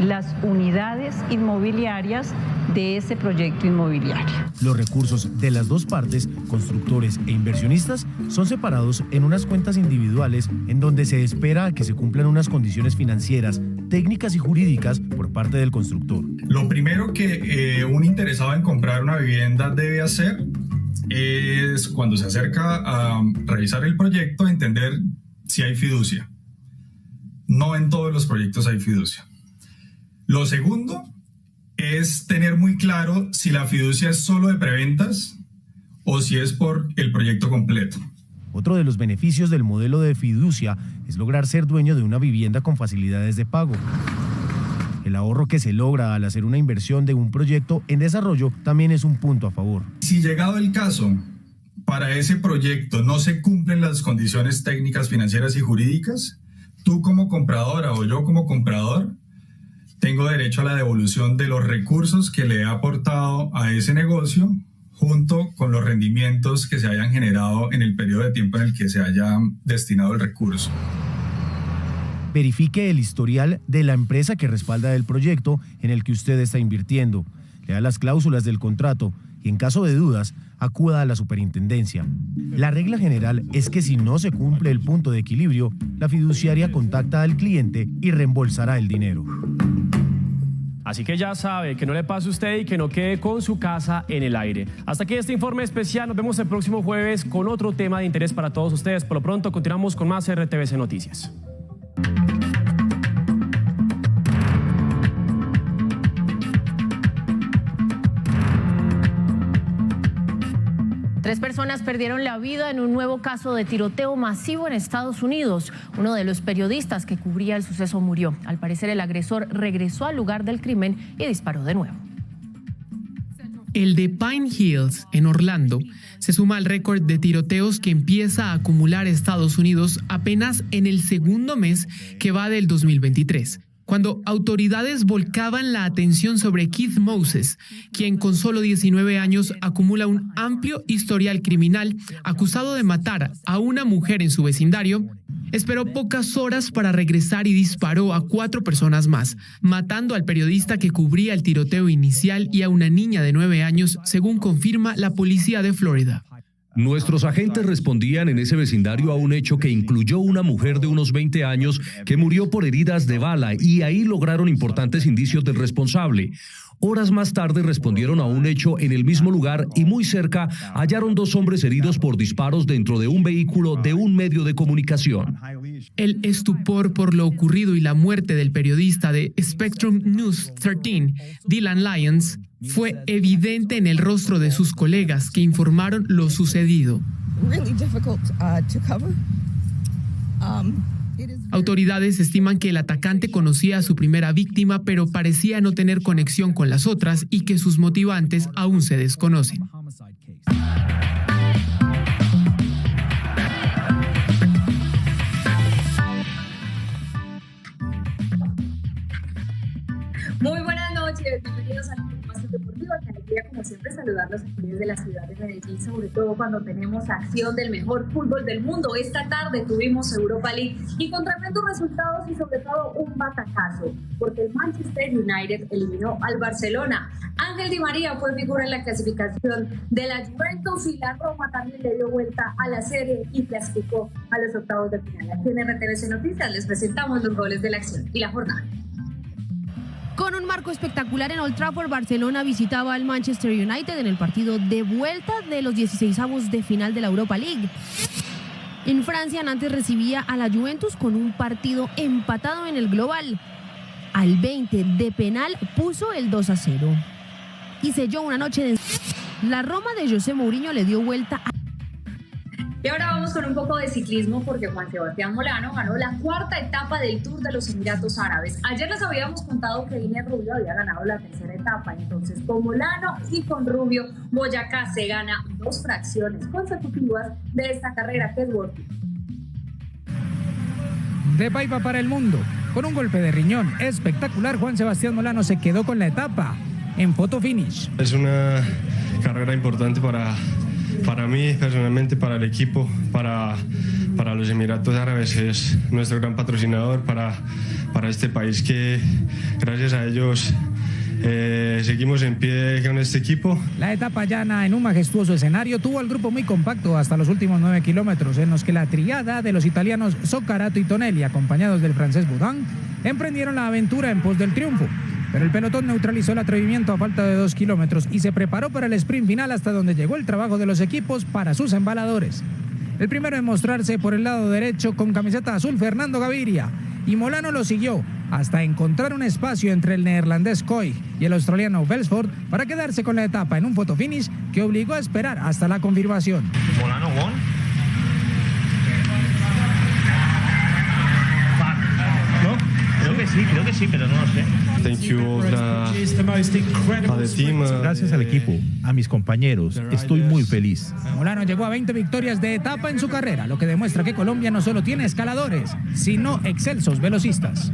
las unidades inmobiliarias de ese proyecto inmobiliario. Los recursos de las dos partes, constructores e inversionistas, son separados en unas cuentas individuales en donde se espera a que se cumplan unas condiciones financieras, técnicas y jurídicas por parte del constructor. Lo primero que un interesado en comprar una vivienda debe hacer es, cuando se acerca a revisar el proyecto, entender si hay fiducia. No en todos los proyectos hay fiducia. Lo segundo es tener muy claro si la fiducia es solo de preventas o si es por el proyecto completo. Otro de los beneficios del modelo de fiducia es lograr ser dueño de una vivienda con facilidades de pago. El ahorro que se logra al hacer una inversión de un proyecto en desarrollo también es un punto a favor. Si llegado el caso, para ese proyecto no se cumplen las condiciones técnicas, financieras y jurídicas, tú como compradora o yo como comprador tengo derecho a la devolución de los recursos que le he aportado a ese negocio junto con los rendimientos que se hayan generado en el periodo de tiempo en el que se haya destinado el recurso. Verifique el historial de la empresa que respalda el proyecto en el que usted está invirtiendo. Lea las cláusulas del contrato y en caso de dudas, acuda a la superintendencia. La regla general es que si no se cumple el punto de equilibrio, la fiduciaria contacta al cliente y reembolsará el dinero. Así que ya sabe, que no le pase a usted y que no quede con su casa en el aire. Hasta aquí este informe especial. Nos vemos el próximo jueves con otro tema de interés para todos ustedes. Por lo pronto, continuamos con más RTVC Noticias. Tres personas perdieron la vida en un nuevo caso de tiroteo masivo en Estados Unidos. Uno de los periodistas que cubría el suceso murió. Al parecer, el agresor regresó al lugar del crimen y disparó de nuevo. El de Pine Hills, en Orlando, se suma al récord de tiroteos que empieza a acumular Estados Unidos apenas en el segundo mes que va del 2023. Cuando autoridades volcaban la atención sobre Keith Moses, quien con solo 19 años acumula un amplio historial criminal, acusado de matar a una mujer en su vecindario, esperó pocas horas para regresar y disparó a 4 personas más, matando al periodista que cubría el tiroteo inicial y a una niña de 9 años, según confirma la policía de Florida. Nuestros agentes respondían en ese vecindario a un hecho que incluyó una mujer de unos 20 años que murió por heridas de bala y ahí lograron importantes indicios del responsable. Horas más tarde respondieron a un hecho en el mismo lugar y muy cerca hallaron 2 hombres heridos por disparos dentro de un vehículo de un medio de comunicación. El estupor por lo ocurrido y la muerte del periodista de Spectrum News 13, Dylan Lyons, fue evidente en el rostro de sus colegas que informaron lo sucedido. Autoridades estiman que el atacante conocía a su primera víctima, pero parecía no tener conexión con las otras y que sus motivantes aún se desconocen. saludarlos desde la ciudad de Medellín, sobre todo cuando tenemos acción del mejor fútbol del mundo. Esta tarde tuvimos Europa League y con tremendos resultados y sobre todo un batacazo, porque el Manchester United eliminó al Barcelona. Ángel Di María fue figura en la clasificación de la Juventus y la Roma también le dio vuelta a la serie y clasificó a los octavos de final. Aquí en RTVC Noticias les presentamos los goles de la acción y la jornada. Con un marco espectacular en Old Trafford, Barcelona visitaba al Manchester United en el partido de vuelta de los 16avos de final de la Europa League. En Francia, Nantes recibía a la Juventus con un partido empatado en el global. Al 20 de penal puso el 2-0. Y selló una noche de... La Roma de José Mourinho le dio vuelta a... Y ahora vamos con un poco de ciclismo porque Juan Sebastián Molano ganó la cuarta etapa del Tour de los Emiratos Árabes. Ayer les habíamos contado que Inés Rubio había ganado la tercera etapa, entonces con Molano y con Rubio, Boyacá se gana 2 fracciones consecutivas de esta carrera que es World Tour. De Paipa para el mundo, con un golpe de riñón espectacular, Juan Sebastián Molano se quedó con la etapa en photo finish. Es una carrera importante para mí, personalmente, para el equipo, para los Emiratos Árabes. Es nuestro gran patrocinador para este país que, gracias a ellos, seguimos en pie con este equipo. La etapa llana en un majestuoso escenario tuvo al grupo muy compacto hasta los últimos 9 kilómetros, en los que la triada de los italianos Soccarato y Tonelli, acompañados del francés Boudin, emprendieron la aventura en pos del triunfo. Pero el pelotón neutralizó el atrevimiento a falta de 2 kilómetros y se preparó para el sprint final, hasta donde llegó el trabajo de los equipos para sus embaladores. El primero en mostrarse por el lado derecho con camiseta azul, Fernando Gaviria, y Molano lo siguió hasta encontrar un espacio entre el neerlandés Koy y el australiano Belsford para quedarse con la etapa en un fotofinish que obligó a esperar hasta la confirmación. Molano won. Creo que sí, pero no lo sé. Thank you a the team. Gracias al equipo, a mis compañeros, estoy muy feliz. Molano llegó a 20 victorias de etapa en su carrera, lo que demuestra que Colombia no solo tiene escaladores, sino excelsos velocistas.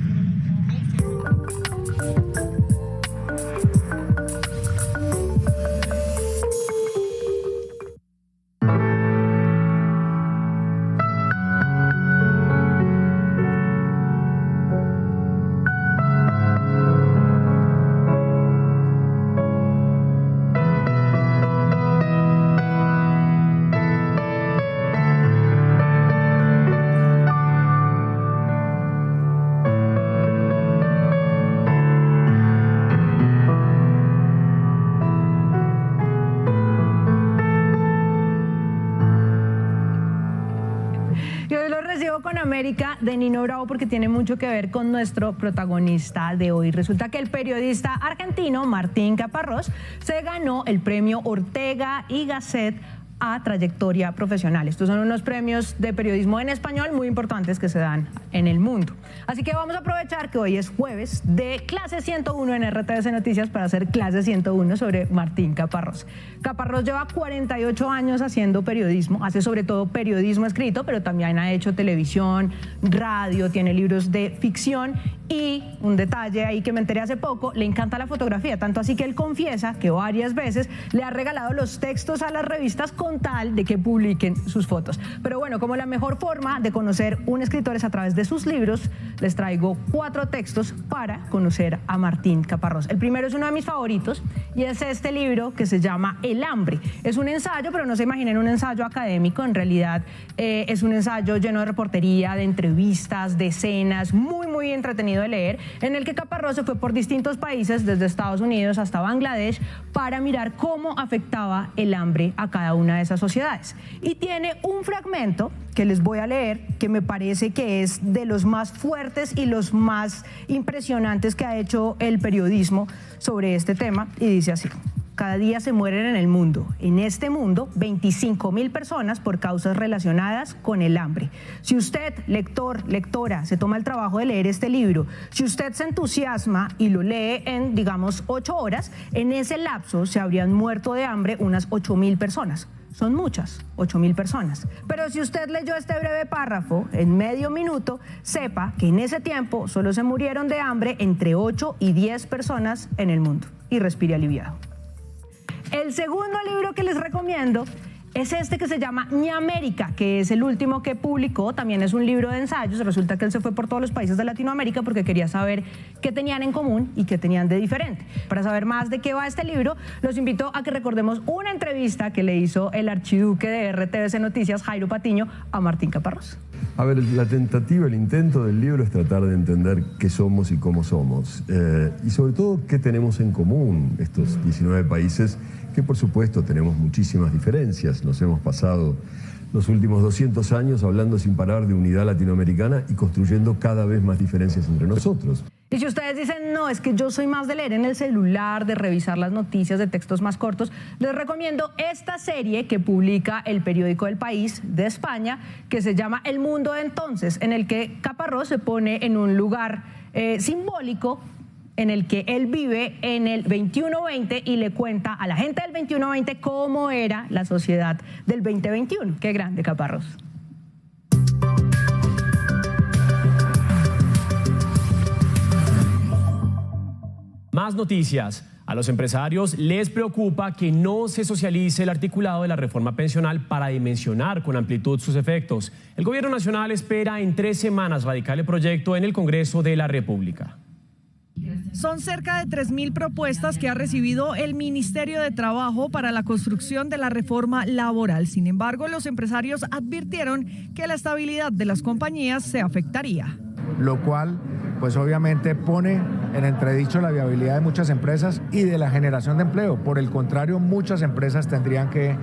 De Nino Bravo, porque tiene mucho que ver con nuestro protagonista de hoy. Resulta que el periodista argentino Martín Caparrós se ganó el premio Ortega y Gasset a trayectoria profesional. Estos son unos premios de periodismo en español muy importantes que se dan en el mundo. Así que vamos a aprovechar que hoy es jueves de clase 101 en RTVC Noticias para hacer clase 101 sobre Martín Caparrós. Caparrós lleva 48 años haciendo periodismo, hace sobre todo periodismo escrito, pero también ha hecho televisión, radio, tiene libros de ficción y un detalle ahí que me enteré hace poco, le encanta la fotografía, tanto así que él confiesa que varias veces le ha regalado los textos a las revistas con tal de que publiquen sus fotos. Pero bueno, como la mejor forma de conocer un escritor es a través de sus libros, les traigo 4 textos para conocer a Martín Caparrós. El primero es uno de mis favoritos y es este libro que se llama El hambre. Es un ensayo, pero no se imaginen un ensayo académico, en realidad es un ensayo lleno de reportería, de entrevistas, de escenas, muy entretenido de leer, en el que Caparrós se fue por distintos países, desde Estados Unidos hasta Bangladesh, para mirar cómo afectaba el hambre a cada una de esas sociedades. Y tiene un fragmento que les voy a leer, que me parece que es de los más fuertes y los más impresionantes que ha hecho el periodismo sobre este tema, y dice así: cada día se mueren en el mundo, en este mundo, 25.000 personas por causas relacionadas con el hambre. Si usted, lector, lectora, se toma el trabajo de leer este libro, si usted se entusiasma y lo lee en, digamos, 8 horas, en ese lapso se habrían muerto de hambre unas 8.000 personas. Son muchas, 8.000 personas. Pero si usted leyó este breve párrafo en medio minuto, sepa que en ese tiempo solo se murieron de hambre entre 8 y 10 personas en el mundo. Y respire aliviado. El segundo libro que les recomiendo es este que se llama Ñamérica, que es el último que publicó. También es un libro de ensayos. Resulta que él se fue por todos los países de Latinoamérica porque quería saber qué tenían en común y qué tenían de diferente. Para saber más de qué va este libro, los invito a que recordemos una entrevista que le hizo el archiduque de RTBC Noticias, Jairo Patiño, a Martín Caparrós. A ver, la tentativa, el intento del libro es tratar de entender qué somos y cómo somos. Y sobre todo, qué tenemos en común estos 19 países, que por supuesto tenemos muchísimas diferencias. Nos hemos pasado los últimos 200 años hablando sin parar de unidad latinoamericana y construyendo cada vez más diferencias entre nosotros. Y si ustedes dicen, no, es que yo soy más de leer en el celular, de revisar las noticias, de textos más cortos, les recomiendo esta serie que publica el periódico El País de España, que se llama El Mundo de Entonces, en el que Caparrós se pone en un lugar simbólico en el que él vive en el 2120 y le cuenta a la gente del 2120 cómo era la sociedad del 2021. Qué grande, Caparrós. Más noticias. A los empresarios les preocupa que no se socialice el articulado de la reforma pensional para dimensionar con amplitud sus efectos. El Gobierno Nacional espera en 3 semanas radicar el proyecto en el Congreso de la República. Son cerca de 3.000 propuestas que ha recibido el Ministerio de Trabajo para la construcción de la reforma laboral. Sin embargo, los empresarios advirtieron que la estabilidad de las compañías se afectaría. Lo cual, pues obviamente pone en entredicho la viabilidad de muchas empresas y de la generación de empleo. Por el contrario, muchas empresas tendrían que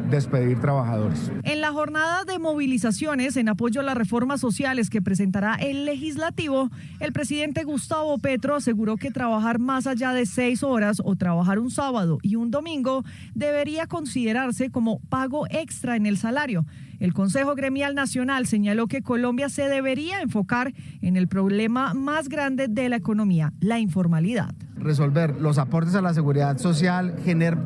despedir trabajadores. En la jornada de movilizaciones en apoyo a las reformas sociales que presentará el legislativo, el presidente Gustavo Petro aseguró que trabajar más allá de 6 horas o trabajar un sábado y un domingo debería considerarse como pago extra en el salario. El Consejo Gremial Nacional señaló que Colombia se debería enfocar en el problema más grande de la economía, la informalidad. Resolver los aportes a la seguridad social, tener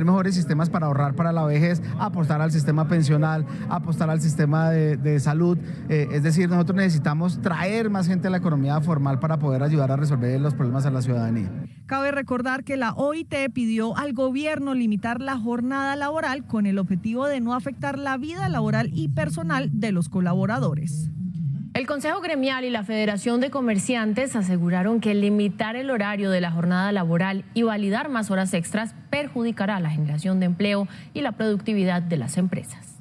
mejores sistemas para ahorrar para la vejez, apostar al sistema pensional, apostar al sistema de salud. Es decir, nosotros necesitamos traer más gente a la economía formal para poder ayudar a resolver los problemas a la ciudadanía. Cabe recordar que la OIT pidió al gobierno limitar la jornada laboral con el objetivo de no afectar la vida laboral y personal de los colaboradores. El Consejo Gremial y la Federación de Comerciantes aseguraron que limitar el horario de la jornada laboral y validar más horas extras perjudicará la generación de empleo y la productividad de las empresas.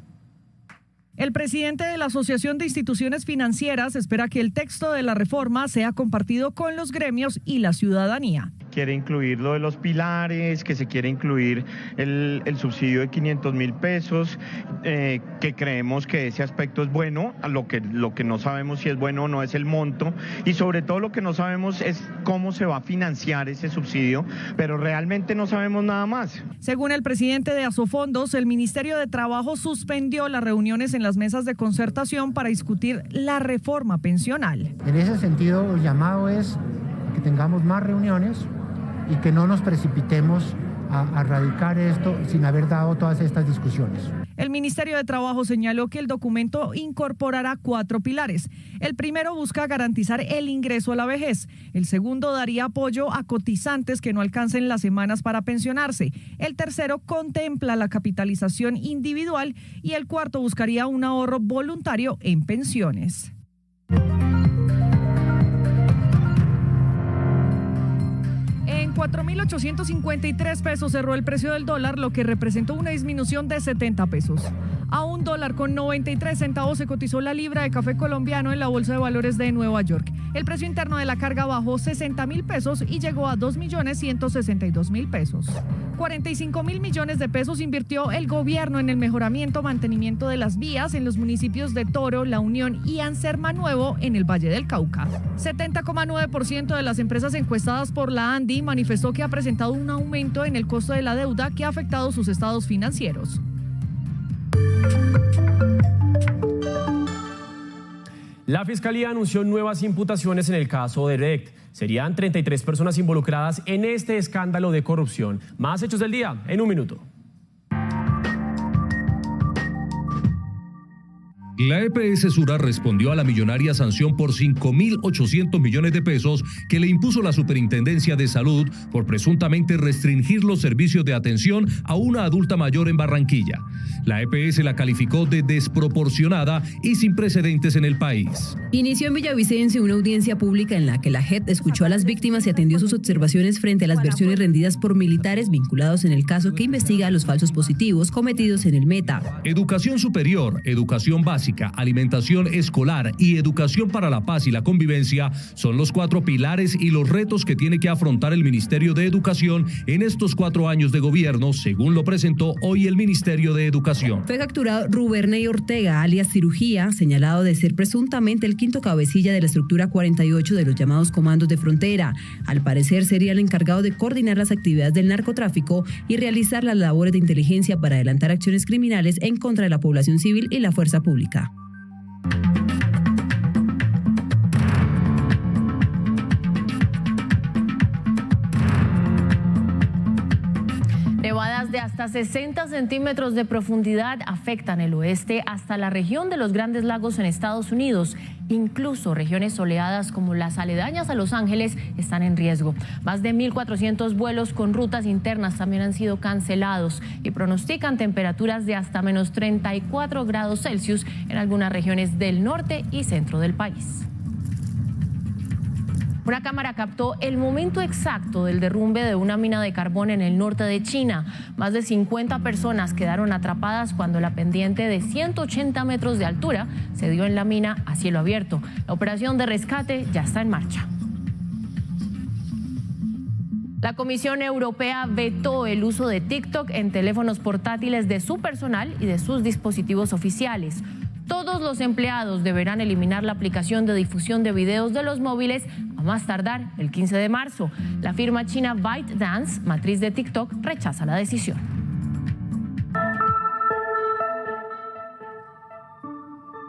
El presidente de la Asociación de Instituciones Financieras espera que el texto de la reforma sea compartido con los gremios y la ciudadanía. Quiere incluir lo de los pilares, que se quiere incluir el subsidio de 500.000 pesos, que creemos que ese aspecto es bueno. Lo que no sabemos si es bueno o no es el monto, y sobre todo lo que no sabemos es cómo se va a financiar ese subsidio, pero realmente no sabemos nada más. Según el presidente de Asofondos, el Ministerio de Trabajo suspendió las reuniones en las mesas de concertación para discutir la reforma pensional. En ese sentido, el llamado es que tengamos más reuniones y que no nos precipitemos a radicar esto sin haber dado todas estas discusiones. El Ministerio de Trabajo señaló que el documento incorporará 4 pilares. El primero busca garantizar el ingreso a la vejez. El segundo daría apoyo a cotizantes que no alcancen las semanas para pensionarse. El tercero contempla la capitalización individual y el cuarto buscaría un ahorro voluntario en pensiones. En 4.853 pesos cerró el precio del dólar, lo que representó una disminución de 70 pesos. A $1.93 se cotizó la libra de café colombiano en la Bolsa de Valores de Nueva York. El precio interno de la carga bajó 60.000 pesos y llegó a 2.162.000 pesos. 45.000 millones de pesos invirtió el gobierno en el mejoramiento, mantenimiento de las vías en los municipios de Toro, La Unión y Anserma Nuevo en el Valle del Cauca. 70,9% de las empresas encuestadas por la ANDI manifestó que ha presentado un aumento en el costo de la deuda que ha afectado sus estados financieros. La Fiscalía anunció nuevas imputaciones en el caso de Odebrecht. Serían 33 personas involucradas en este escándalo de corrupción. Más hechos del día en un minuto. La EPS Sura respondió a la millonaria sanción por 5.800 millones de pesos que le impuso la Superintendencia de Salud por presuntamente restringir los servicios de atención a una adulta mayor en Barranquilla. La EPS la calificó de desproporcionada y sin precedentes en el país. Inició en Villavicencio una audiencia pública en la que la JEP escuchó a las víctimas y atendió sus observaciones frente a las versiones rendidas por militares vinculados en el caso que investiga los falsos positivos cometidos en el Meta. Educación superior, educación básica, alimentación escolar y educación para la paz y la convivencia son los 4 pilares y los retos que tiene que afrontar el Ministerio de Educación en estos 4 años de gobierno, según lo presentó hoy el Ministerio de Educación. Fue capturado Ruberney Ortega, alias Cirugía, señalado de ser presuntamente el quinto cabecilla de la estructura 48 de los llamados comandos de frontera. Al parecer sería el encargado de coordinar las actividades del narcotráfico y realizar las labores de inteligencia para adelantar acciones criminales en contra de la población civil y la fuerza pública. Nevadas de hasta 60 centímetros de profundidad afectan el oeste hasta la región de los Grandes Lagos en Estados Unidos. Incluso regiones soleadas como las aledañas a Los Ángeles están en riesgo. Más de 1.400 vuelos con rutas internas también han sido cancelados y pronostican temperaturas de hasta menos 34 grados Celsius en algunas regiones del norte y centro del país. Una cámara captó el momento exacto del derrumbe de una mina de carbón en el norte de China. Más de 50 personas quedaron atrapadas cuando la pendiente de 180 metros de altura se dio en la mina a cielo abierto. La operación de rescate ya está en marcha. La Comisión Europea vetó el uso de TikTok en teléfonos portátiles de su personal y de sus dispositivos oficiales. Todos los empleados deberán eliminar la aplicación de difusión de videos de los móviles a más tardar el 15 de marzo. La firma china ByteDance, matriz de TikTok, rechaza la decisión.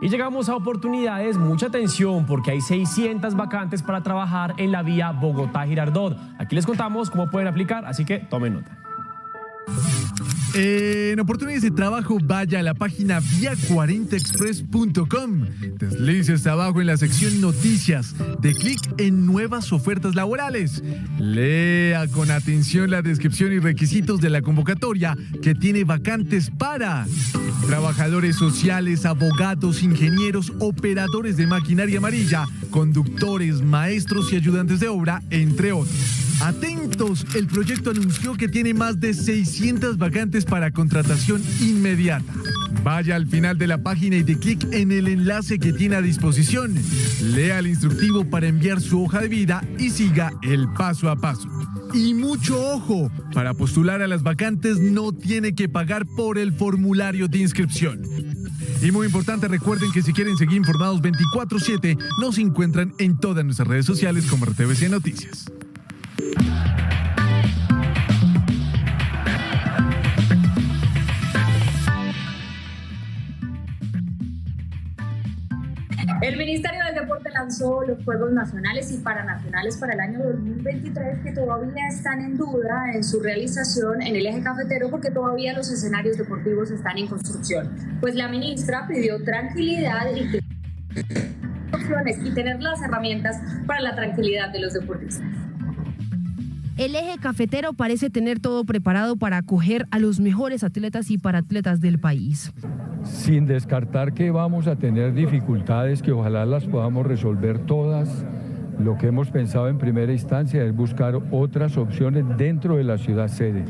Y llegamos a oportunidades, mucha atención porque hay 600 vacantes para trabajar en la vía Bogotá-Girardot. Aquí les contamos cómo pueden aplicar, así que tomen nota. En oportunidades de trabajo, vaya a la página via40express.com. Deslice hasta abajo en la sección Noticias. De clic en Nuevas ofertas laborales. Lea con atención la descripción y requisitos de la convocatoria que tiene vacantes para trabajadores sociales, abogados, ingenieros, operadores de maquinaria amarilla, conductores, maestros y ayudantes de obra, entre otros. Atentos, el proyecto anunció que tiene más de 600 vacantes para contratación inmediata. Vaya al final de la página y de clic en el enlace que tiene a disposición. Lea el instructivo para enviar su hoja de vida y siga el paso a paso. Y mucho ojo, para postular a las vacantes no tiene que pagar por el formulario de inscripción. Y muy importante, recuerden que si quieren seguir informados 24/7, nos encuentran en todas nuestras redes sociales como RTVC Noticias. El Ministerio del Deporte lanzó los Juegos Nacionales y Paranacionales para el año 2023 que todavía están en duda en su realización en el eje cafetero porque todavía los escenarios deportivos están en construcción. Pues la ministra pidió tranquilidad y tener las herramientas para la tranquilidad de los deportistas. El eje cafetero parece tener todo preparado para acoger a los mejores atletas y paratletas del país. Sin descartar que vamos a tener dificultades, que ojalá las podamos resolver todas. Lo que hemos pensado en primera instancia es buscar otras opciones dentro de la ciudad sede.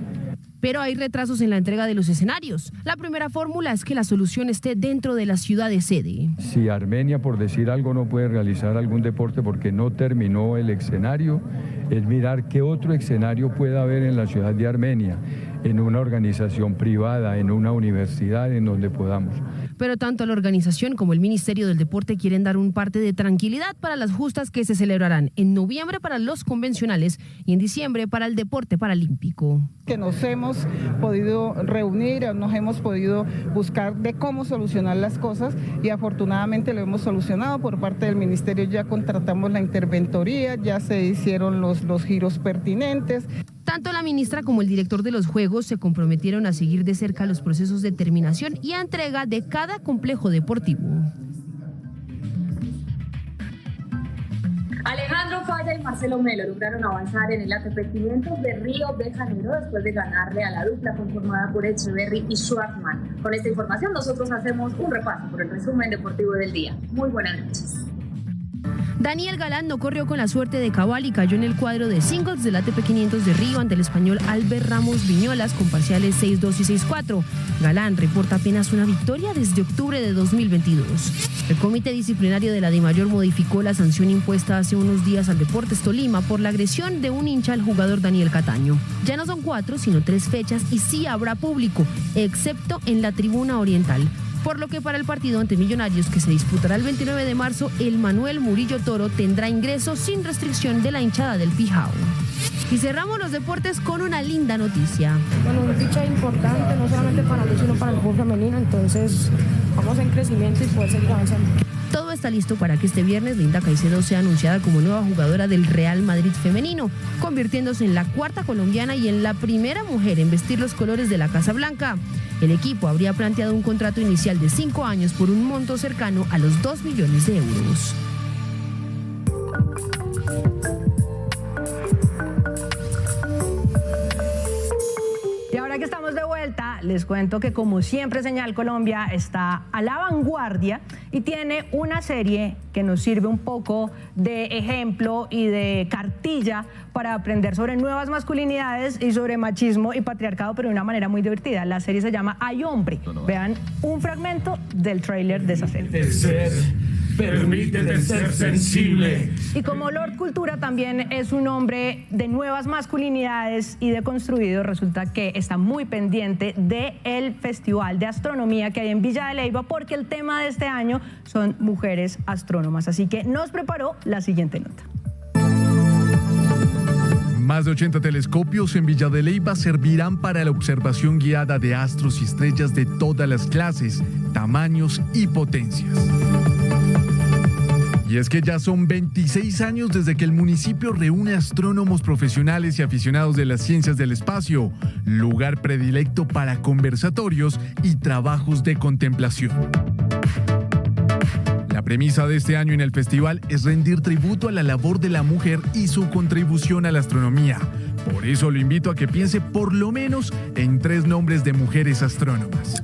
Pero hay retrasos en la entrega de los escenarios. La primera fórmula es que la solución esté dentro de la ciudad de sede. Si Armenia, por decir algo, no puede realizar algún deporte porque no terminó el escenario, es mirar qué otro escenario puede haber en la ciudad de Armenia, en una organización privada, en una universidad, en donde podamos. Pero tanto la organización como el Ministerio del Deporte quieren dar un parte de tranquilidad para las justas que se celebrarán en noviembre para los convencionales y en diciembre para el deporte paralímpico. Que nos hemos podido reunir, nos hemos podido buscar de cómo solucionar las cosas y afortunadamente lo hemos solucionado. Por parte del Ministerio ya contratamos la interventoría, ya se hicieron los giros pertinentes. Tanto la ministra como el director de los Juegos se comprometieron a seguir de cerca los procesos de terminación y entrega de cada complejo deportivo. Alejandro Falla y Marcelo Melo lograron avanzar en el ATP 500 de Río de Janeiro después de ganarle a la dupla conformada por Echeverry y Schwartzman. Con esta información nosotros hacemos un repaso por el resumen deportivo del día. Muy buenas noches. Daniel Galán no corrió con la suerte de cabal y cayó en el cuadro de singles del ATP 500 de Río ante el español Albert Ramos Viñolas con parciales 6-2 y 6-4. Galán reporta apenas una victoria desde octubre de 2022. El comité disciplinario de la DIMAYOR modificó la sanción impuesta hace unos días al Deportes Tolima por la agresión de un hincha al jugador Daniel Cataño. Ya no son 4, sino 3 fechas y sí habrá público, excepto en la tribuna oriental. Por lo que para el partido ante Millonarios, que se disputará el 29 de marzo, el Manuel Murillo Toro tendrá ingreso sin restricción de la hinchada del Pijao. Y cerramos los deportes con una linda noticia. Bueno, un fichaje importante, no solamente para mí, sino para el fútbol femenino, entonces vamos en crecimiento y poder seguir avanzando. Todo está listo para que este viernes Linda Caicedo sea anunciada como nueva jugadora del Real Madrid femenino, convirtiéndose en la 4ª colombiana y en la primera mujer en vestir los colores de la Casa Blanca. El equipo habría planteado un contrato inicial de 5 años por un monto cercano a los 2 millones de euros. Y ahora que estamos de vuelta, les cuento que como siempre Señal Colombia está a la vanguardia y tiene una serie que nos sirve un poco de ejemplo y de cartilla para aprender sobre nuevas masculinidades y sobre machismo y patriarcado, pero de una manera muy divertida. La serie se llama Hay Hombre. Vean un fragmento del tráiler de esa serie. Permítete ser sensible. Y como Lord Cultura también es un hombre de nuevas masculinidades y deconstruido, resulta que está muy pendiente del Festival de Astronomía que hay en Villa de Leyva, porque el tema de este año son mujeres astrónomas. Así que nos preparó la siguiente nota. Más de 80 telescopios en Villa de Leyva servirán para la observación guiada de astros y estrellas de todas las clases, tamaños y potencias. Y es que ya son 26 años desde que el municipio reúne astrónomos profesionales y aficionados de las ciencias del espacio, lugar predilecto para conversatorios y trabajos de contemplación. La premisa de este año en el festival es rendir tributo a la labor de la mujer y su contribución a la astronomía. Por eso lo invito a que piense por lo menos en 3 nombres de mujeres astrónomas.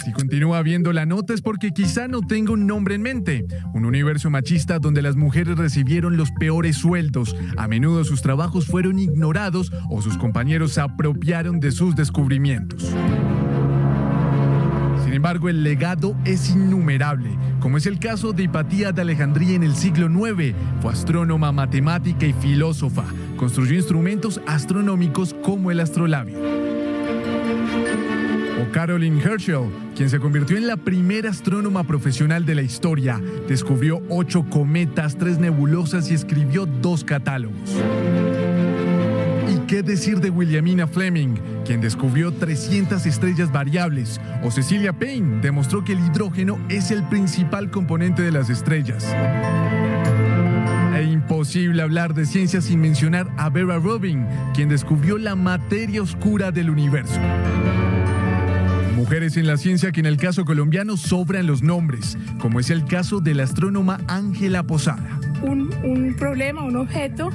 Si continúa viendo la nota es porque quizá no tenga un nombre en mente. Un universo machista donde las mujeres recibieron los peores sueldos. A menudo sus trabajos fueron ignorados o sus compañeros se apropiaron de sus descubrimientos. Sin embargo, el legado es innumerable, como es el caso de Hipatía de Alejandría en el siglo IX. Fue astrónoma, matemática y filósofa. Construyó instrumentos astronómicos como el astrolabio. O Caroline Herschel, quien se convirtió en la primera astrónoma profesional de la historia. Descubrió 8 cometas, 3 nebulosas y escribió 2 catálogos. ¿Y qué decir de Williamina Fleming, quien descubrió 300 estrellas variables? O Cecilia Payne demostró que el hidrógeno es el principal componente de las estrellas. E imposible hablar de ciencia sin mencionar a Vera Rubin, quien descubrió la materia oscura del universo. Mujeres en la ciencia que en el caso colombiano sobran los nombres, como es el caso de la astrónoma Ángela Posada. Un problema, un objeto,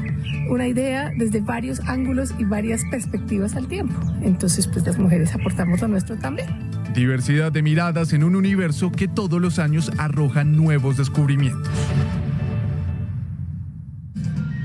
una idea desde varios ángulos y varias perspectivas al tiempo. Entonces, pues las mujeres aportamos lo nuestro también. Diversidad de miradas en un universo que todos los años arroja nuevos descubrimientos.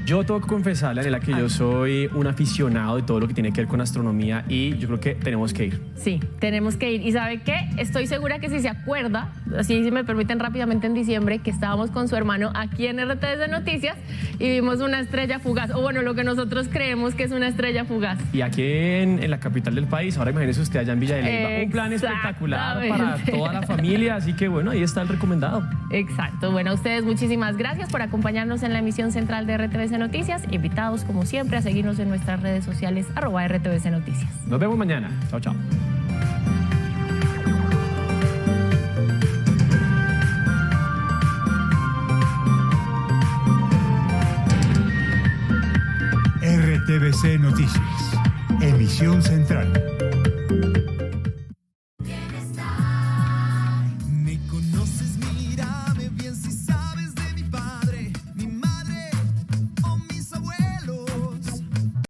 Yo tengo que confesarle, Daniela, que yo soy un aficionado de todo lo que tiene que ver con astronomía y yo creo que tenemos que ir. Sí, tenemos que ir. ¿Y sabe qué? Estoy segura que si se acuerda, así si me permiten rápidamente, en diciembre, que estábamos con su hermano aquí en RTS Noticias y vimos una estrella fugaz, o bueno, lo que nosotros creemos que es una estrella fugaz. Y aquí en la capital del país, ahora imagínese usted allá en Villa de Leyva. Un plan espectacular para toda la familia, así que bueno, ahí está el recomendado. Exacto. Bueno, a ustedes muchísimas gracias por acompañarnos en la emisión central de RTVC Noticias. Invitados, como siempre, a seguirnos en nuestras redes sociales, @RTVC Noticias. Nos vemos mañana. Chao, chao. RBC Noticias. Emisión central.